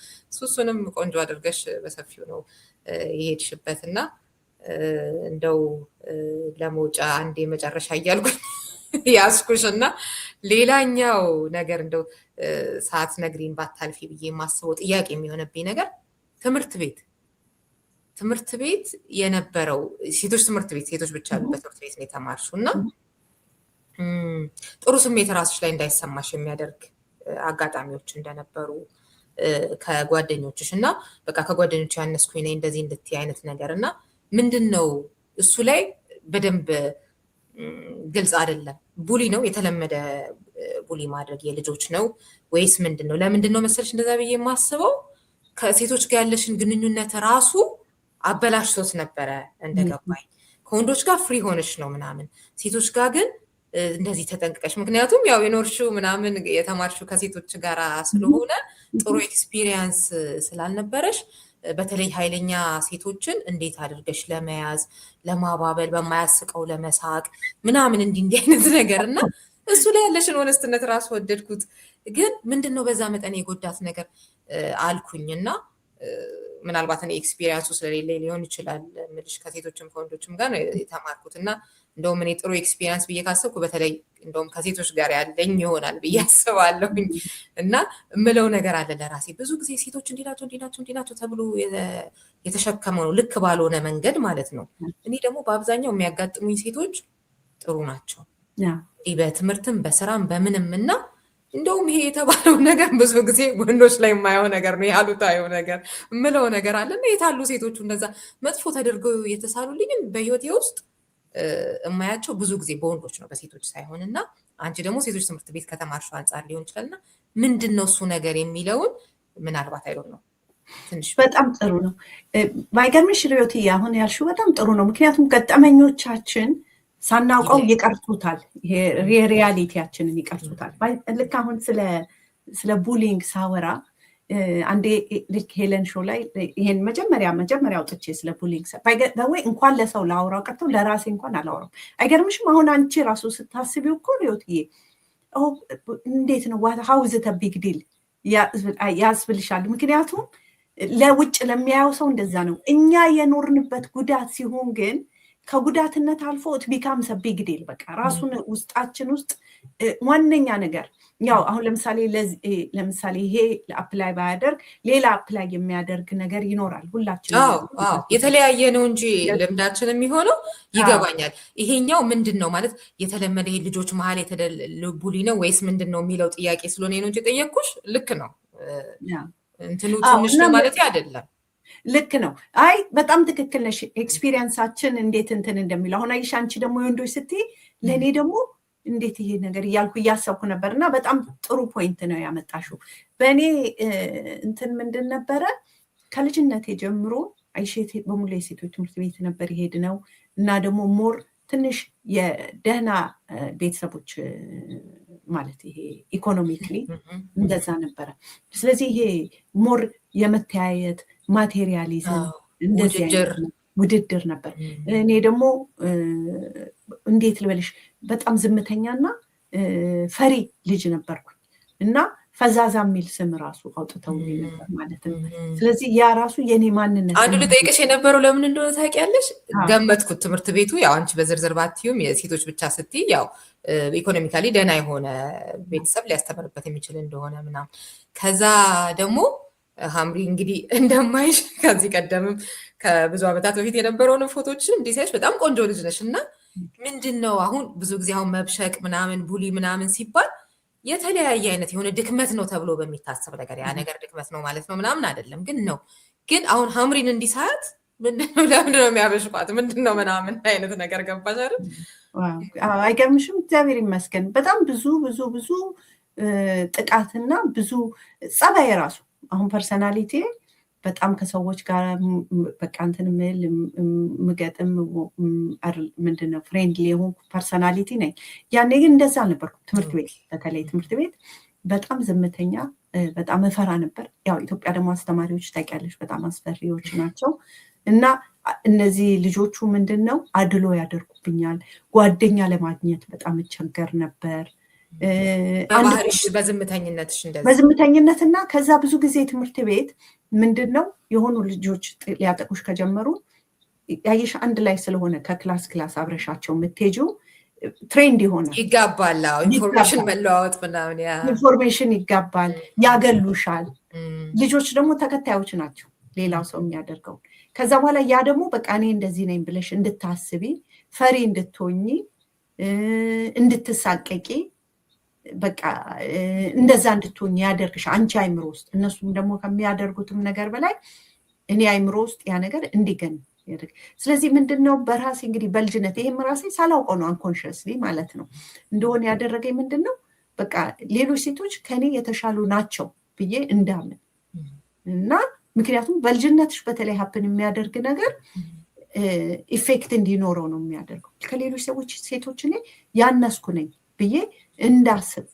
እሱንም ቆንጆ አድርገሽ በሰፊው ነው የሄድሽበት እና እንደው ለመውጫ አንዴ መጨረሻ እያልኩኝ ያስኩሽና ሌላኛው ነገር እንደው ሰዓት ነግሪን ባታልፊ ብዬ የማስበው ጥያቄ የሚሆነብኝ ነገር ትምህርት ቤት የነበረው ሴቶች ትምህርት ቤት ሴቶች ብቻ ያሉበት ትምህርት ቤት ነው የተማርሽው እና ጥሩ ስሜት ራስሽ ላይ እንዳይሰማሽ የሚያደርግ አጋጣሚዎች እንደነበሩ ከጓደኞችሽ እና በቃ ከጓደኞች ያነስኩኝ ነኝ እንደዚህ እንድትይ አይነት ነገር እና ምንድነው እሱ ላይ በደንብ ግልጽ አይደለም። ቡሊ ነው የተለመደ ቡሊ ማድረግ የልጆች ነው ወይስ ምንድነው? ለምንድነው መሰለሽ እንደዛ ብዬ የማስበው ከሴቶች ጋር ያለሽን ግንኙነት ራሱ አበላሽቶት ነበረ እንደገባኝ። ከወንዶች ጋር ፍሪ ሆነሽ ነው ምናምን፣ ሴቶች ጋር ግን እንደዚህ ተጠንቅቀሽ፣ ምክንያቱም ያው የኖርሽው ምናምን የተማርሽው ከሴቶች ጋር ስለሆነ ጥሩ ኤክስፒሪየንስ ስላልነበረሽ በተለይ ኃይለኛ ሴቶችን እንዴት አድርገሽ ለመያዝ ለማባበል በማያስቀው ለመሳቅ ምናምን እንዲህ አይነት ነገር እና እሱ ላይ ያለሽን ሆነስትነት ራሱ ወደድኩት። ግን ምንድነው በዛ መጠን የጎዳት ነገር አልኩኝና ምናልባት እኔ ኤክስፒሪየንሱ ስለሌለ ሊሆን ይችላል ምልሽ ከሴቶችም ከወንዶችም ጋር ነው የተማርኩት እና እንደውም እኔ ጥሩ ኤክስፒሪየንስ ብዬ ካሰብኩ በተለይ እንደውም ከሴቶች ጋር ያለኝ ይሆናል ብዬ አስባለሁኝ። እና እምለው ነገር አለ ለራሴ ብዙ ጊዜ ሴቶች እንዲናቸው ተብሎ የተሸከመው ነው ልክ ባልሆነ መንገድ ማለት ነው። እኔ ደግሞ በአብዛኛው የሚያጋጥሙኝ ሴቶች ጥሩ ናቸው በትምህርትም በስራም በምንም እና እንደውም ይሄ የተባለው ነገር ብዙ ጊዜ ወንዶች ላይ የማየው ነገር ነው ያሉታየው ነገር እምለው ነገር አለና የታሉ ሴቶቹ እንደዛ መጥፎ ተደርገው የተሳሉልኝም በህይወቴ ውስጥ እማያቸው ብዙ ጊዜ በወንዶች ነው በሴቶች ሳይሆን እና አንቺ ደግሞ ሴቶች ትምህርት ቤት ከተማርሽው አንጻር ሊሆን ይችላልና ምንድነው እሱ ነገር የሚለውን ምናልባት አይዶል ነው ትንሽ በጣም ጥሩ ነው። ባይገርምሽ ሪዮት አሁን ያልሽው በጣም ጥሩ ነው። ምክንያቱም ገጠመኞቻችን ሳናውቀው ይቀርጹታል፣ ሪያሊቲያችንን ይቀርጹታል። ልክ አሁን ስለ ቡሊንግ ሳወራ አንዴ ልክ ሄለን ሾው ላይ ይሄን መጀመሪያ አውጥቼ ስለ ቡሊንግ ወይ እንኳን ለሰው ላውራው ቀርቶ ለራሴ እንኳን አላውራው። አይገርምሽም? አሁን አንቺ ራሱ ስታስቢው እኮ ሪዮትዬ እንዴት ነው ሃው ኢዝ ኢት አ ቢግ ዲል ያስብልሻል። ምክንያቱም ለውጭ ለሚያየው ሰው እንደዛ ነው። እኛ የኖርንበት ጉዳት ሲሆን ግን ከጉዳትነት አልፎ ቢካም ቢግ ዲል በቃ ራሱን ውስጣችን ውስጥ ዋነኛ ነገር ያው አሁን ለምሳሌ ይሄ አፕላይ ባያደርግ ሌላ አፕላይ የሚያደርግ ነገር ይኖራል። ሁላችን የተለያየ ነው እንጂ ልምዳችን የሚሆነው ይገባኛል። ይሄኛው ምንድነው ማለት የተለመደ ይሄ ልጆች መሀል ቡሊ ነው ወይስ ምንድነው የሚለው ጥያቄ ስለሆነ ነው እንጂ ጠየቅኩሽ። ልክ ነው እንትኑ ትንሽ ነው ማለት አይደለም። ልክ ነው። አይ በጣም ትክክል ነሽ። ኤክስፒሪየንሳችን እንዴት እንትን እንደሚለው አሁን አይሽ አንቺ ደግሞ የወንዶች ስትይ ለእኔ ደግሞ እንዴት ይሄ ነገር እያልኩ እያሰብኩ ነበር እና በጣም ጥሩ ፖይንት ነው ያመጣሽው። በእኔ እንትን ምንድን ነበረ ከልጅነቴ ጀምሮ አይሼት በሙሉ የሴቶች ትምህርት ቤት ነበር ይሄድ ነው እና ደግሞ ሞር ትንሽ የደህና ቤተሰቦች ማለት ይሄ ኢኮኖሚክሊ እንደዛ ነበረ። ስለዚህ ይሄ ሞር የመተያየት ማቴሪያሊዝም እንደዚህ ውድድር ነበር። እኔ ደግሞ እንዴት ልበልሽ በጣም ዝምተኛና ፈሪ ልጅ ነበርኩኝ እና ፈዛዛ የሚል ስም ራሱ አውጥተው ነበር ማለት ነው። ስለዚህ ያ ራሱ የኔ ማንነት አንዱ ልጠይቅሽ የነበረው ለምን እንደሆነ ታውቂያለሽ? ገመትኩት ትምህርት ቤቱ ያው አንቺ በዝርዝር ባትዩም የሴቶች ብቻ ስትይ ያው ኢኮኖሚካሊ ደህና የሆነ ቤተሰብ ሊያስተምርበት የሚችል እንደሆነ ምናምን። ከዛ ደግሞ ሀምሪ እንግዲህ እንደማይሽ ከዚህ ቀደምም ከብዙ ዓመታት በፊት የነበረውን ፎቶችን እንዲህ ሳይሽ በጣም ቆንጆ ልጅ ነሽ እና ምንድነው አሁን ብዙ ጊዜ አሁን መብሸቅ ምናምን ቡሊ ምናምን ሲባል የተለያየ አይነት የሆነ ድክመት ነው ተብሎ በሚታሰብ ነገር ያ ነገር ድክመት ነው ማለት ነው ምናምን አይደለም። ግን አሁን ሀምሪን እንዲሳያት ምንድነው ለምንድነው የሚያበሽቋት ምንድነው ምናምን አይነት ነገር ገባሽ አይደል? አይገርምሽም? እግዚአብሔር ይመስገን በጣም ብዙ ጥቃትና ብዙ ጸባይ ራሱ አሁን ፐርሰናሊቲ በጣም ከሰዎች ጋር በቃ እንትን ምገጥም ምንድነው ፍሬንድሊ የሆንኩ ፐርሰናሊቲ ነኝ። ያኔ ግን እንደዛ አልነበርኩም። ትምህርት ቤት በተለይ ትምህርት ቤት በጣም ዝምተኛ በጣም እፈራ ነበር። ያው ኢትዮጵያ ደግሞ አስተማሪዎች ታውቂያለሽ በጣም አስፈሪዎች ናቸው እና እነዚህ ልጆቹ ምንድነው አድሎ ያደርጉብኛል። ጓደኛ ለማግኘት በጣም እቸገር ነበር። በዝምተኝነት እና ከዛ ብዙ ጊዜ ትምህርት ቤት ምንድነው የሆኑ ልጆች ሊያጠቁሽ ከጀመሩ ያየሽ አንድ ላይ ስለሆነ ከክላስ ክላስ አብረሻቸው የምትሄጂው ትሬንድ ይሆናል፣ ይጋባል። ኢንፎርሜሽን መለዋወጥ ምናምን ኢንፎርሜሽን ይጋባል፣ ያገሉሻል። ልጆች ደግሞ ተከታዮች ናቸው ሌላው ሰው የሚያደርገው። ከዛ በኋላ ያ ደግሞ በቃ እኔ እንደዚህ ነኝ ብለሽ እንድታስቢ፣ ፈሪ እንድትሆኚ፣ እንድትሳቀቂ፣ በቃ እንደዛ እንድትሆኚ ያደርግሽ አንቺ አይምሮ ውስጥ። እነሱም ደግሞ ከሚያደርጉትም ነገር በላይ እኔ አይምሮ ውስጥ ያ ነገር እንዲገን ያደርግ። ስለዚህ ምንድነው በራሴ እንግዲህ በልጅነት ይሄም ራሴ ሳላውቀው ነው አንኮንሽስሊ ማለት ነው እንደሆነ ያደረገኝ ምንድነው በቃ ሌሎች ሴቶች ከኔ የተሻሉ ናቸው ብዬ እንዳምን እና ምክንያቱም በልጅነትሽ በተለይ ሀፕን የሚያደርግ ነገር ኢፌክት እንዲኖረው ነው የሚያደርገው። ከሌሎች ሴቶች እኔ ያነስኩ ነኝ ብዬ እንዳስብ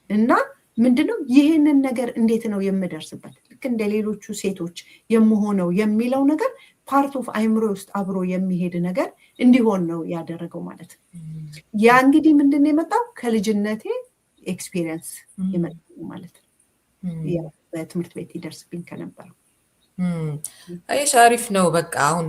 እና ምንድነው ይህንን ነገር እንዴት ነው የምደርስበት ልክ እንደ ሌሎቹ ሴቶች የምሆነው የሚለው ነገር ፓርት ኦፍ አይምሮ ውስጥ አብሮ የሚሄድ ነገር እንዲሆን ነው ያደረገው ማለት ነው። ያ እንግዲህ ምንድነው የመጣው ከልጅነቴ ኤክስፒሪየንስ የመጣው ማለት ነው። ያ በትምህርት ቤት ይደርስብኝ ከነበረው አይሽ አሪፍ ነው። በቃ አሁን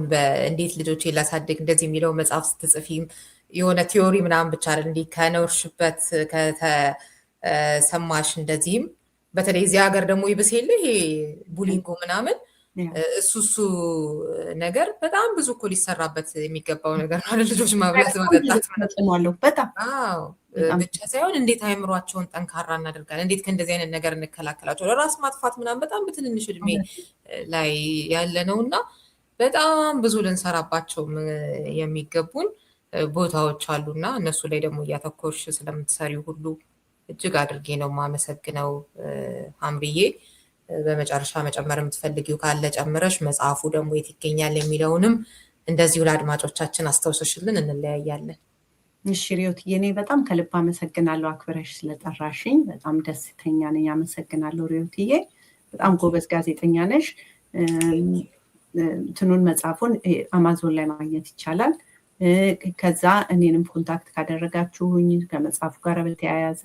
እንዴት ልጆቼ ላሳድግ እንደዚህ የሚለው መጽሐፍ ስትጽፊም የሆነ ቲዮሪ ምናምን ብቻ አይደል እንዲህ ከኖርሽበት ከተሰማሽ እንደዚህም በተለይ እዚህ ሀገር ደግሞ ይብስ የለ ይሄ ቡሊንጎ ምናምን እሱ ነገር በጣም ብዙ እኮ ሊሰራበት የሚገባው ነገር ነው አይደል? ልጆች ማብላት ማጠጣት በጣም ብቻ ሳይሆን እንዴት አይምሯቸውን ጠንካራ እናደርጋለን፣ እንዴት ከእንደዚህ አይነት ነገር እንከላከላቸው። ለራስ ማጥፋት ምናምን በጣም በትንንሽ እድሜ ላይ ያለ ነው እና በጣም ብዙ ልንሰራባቸው የሚገቡን ቦታዎች አሉና እነሱ ላይ ደግሞ እያተኮርሽ ስለምትሰሪው ሁሉ እጅግ አድርጌ ነው የማመሰግነው ሀምርዬ። በመጨረሻ መጨመር የምትፈልጊው ካለ ጨምረሽ፣ መጽሐፉ ደግሞ የት ይገኛል የሚለውንም እንደዚሁ ለአድማጮቻችን አስታውሰሽልን እንለያያለን። እሺ ሪዮትዬ፣ እኔ በጣም ከልብ አመሰግናለሁ አክብረሽ ስለጠራሽኝ። በጣም ደስተኛ ነኝ። አመሰግናለሁ ሪዮትዬ። በጣም ጎበዝ ጋዜጠኛ ነሽ። እንትኑን መጽሐፉን አማዞን ላይ ማግኘት ይቻላል። ከዛ እኔንም ኮንታክት ካደረጋችሁኝ ከመጽሐፉ ጋር በተያያዘ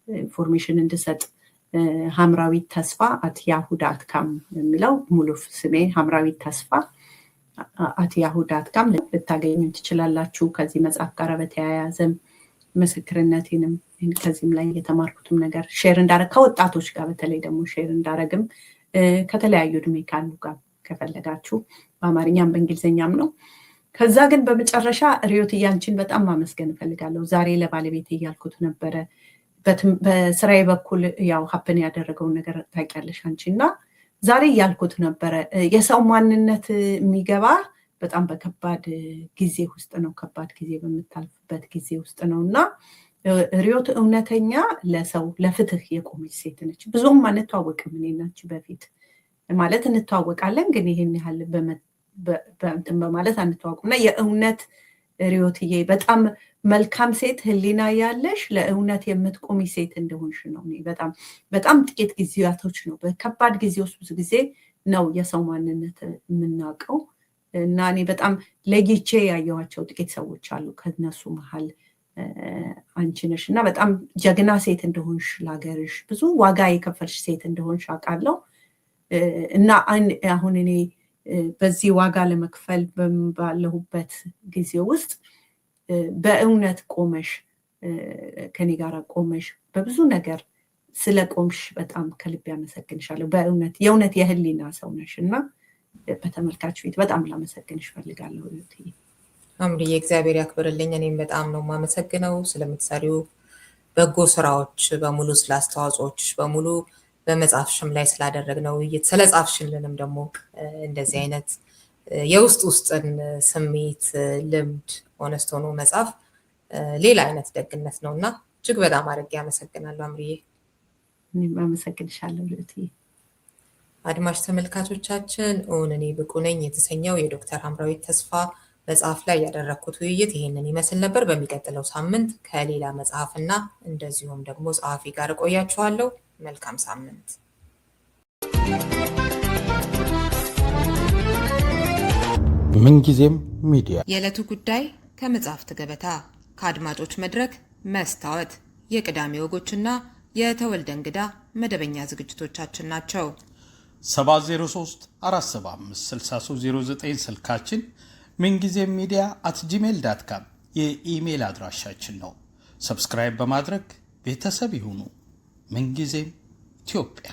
ኢንፎርሜሽን እንድሰጥ ሀምራዊት ተስፋ @yahoo.com የሚለው ሙሉ ስሜ ሀምራዊት ተስፋ @yahoo.com ልታገኙ ትችላላችሁ። ከዚህ መጽሐፍ ጋር በተያያዘ ምስክርነቴንም ከዚህም ላይ የተማርኩትም ነገር ሼር እንዳረግ ከወጣቶች ጋር በተለይ ደግሞ ሼር እንዳረግም ከተለያዩ እድሜ ካሉ ጋር ከፈለጋችሁ በአማርኛም በእንግሊዝኛም ነው። ከዛ ግን በመጨረሻ ሪዮትዬ አንቺን በጣም ማመስገን እፈልጋለሁ። ዛሬ ለባለቤቴ እያልኩት ነበረ በስራዬ በኩል ያው ሀፕን ያደረገውን ነገር ታውቂያለሽ አንቺና ዛሬ እያልኩት ነበረ የሰው ማንነት የሚገባ በጣም በከባድ ጊዜ ውስጥ ነው፣ ከባድ ጊዜ በምታልፍበት ጊዜ ውስጥ ነው እና ሪዮት እውነተኛ ለሰው ለፍትህ የቆመች ሴት ነች። ብዙም አንተዋወቅም እኔና አንቺ በፊት ማለት እንተዋወቃለን፣ ግን ይሄን ያህል በእንትን በማለት አንተዋወቅምና የእውነት ሪዮትዬ በጣም መልካም ሴት ህሊና ያለሽ ለእውነት የምትቆሚ ሴት እንደሆንሽ ነው። በጣም በጣም ጥቂት ጊዜያቶች ነው በከባድ ጊዜ ውስጥ ብዙ ጊዜ ነው የሰው ማንነት የምናውቀው እና እኔ በጣም ለጊቼ ያየኋቸው ጥቂት ሰዎች አሉ። ከነሱ መሀል አንቺ ነሽ እና በጣም ጀግና ሴት እንደሆንሽ ለሀገርሽ ብዙ ዋጋ የከፈልሽ ሴት እንደሆንሽ አውቃለሁ እና አሁን እኔ በዚህ ዋጋ ለመክፈል ባለሁበት ጊዜ ውስጥ በእውነት ቆመሽ ከኔ ጋር ቆመሽ በብዙ ነገር ስለቆምሽ በጣም ከልብ ያመሰግንሻለሁ። በእውነት የእውነት የህሊና ሰው ነሽ እና በተመልካች ፊት በጣም ላመሰግንሽ ፈልጋለሁ። አምርዬ እግዚአብሔር ያክብርልኝ። እኔም በጣም ነው የማመሰግነው ስለምትሰሪው በጎ ስራዎች በሙሉ፣ ስለ አስተዋጽኦች በሙሉ፣ በመጽሐፍሽም ላይ ስላደረግነው ውይይት፣ ስለጻፍሽልንም ደግሞ እንደዚህ አይነት የውስጥ ውስጥን ስሜት ልምድ ሆነስት ሆኖ መጽሐፍ ሌላ አይነት ደግነት ነው እና እጅግ በጣም አድርጌ አመሰግናለሁ አምርዬ። እኔም አመሰግንሻለሁ ልትይ። አድማጭ ተመልካቾቻችን እውን እኔ ብቁ ነኝ የተሰኘው የዶክተር ሀምራዊት ተስፋ መጽሐፍ ላይ ያደረኩት ውይይት ይሄንን ይመስል ነበር። በሚቀጥለው ሳምንት ከሌላ መጽሐፍና እንደዚሁም ደግሞ ጸሐፊ ጋር እቆያችኋለሁ። መልካም ሳምንት። ምንጊዜም ሚዲያ የዕለቱ ጉዳይ ከመጽሐፍት ገበታ፣ ከአድማጮች መድረክ መስታወት፣ የቅዳሜ ወጎችና የተወልደ እንግዳ መደበኛ ዝግጅቶቻችን ናቸው። 703 475 6309 ስልካችን፣ ምንጊዜም ሚዲያ @gmail.com የኢሜል አድራሻችን ነው። ሰብስክራይብ በማድረግ ቤተሰብ ይሁኑ። ምንጊዜም ኢትዮጵያ።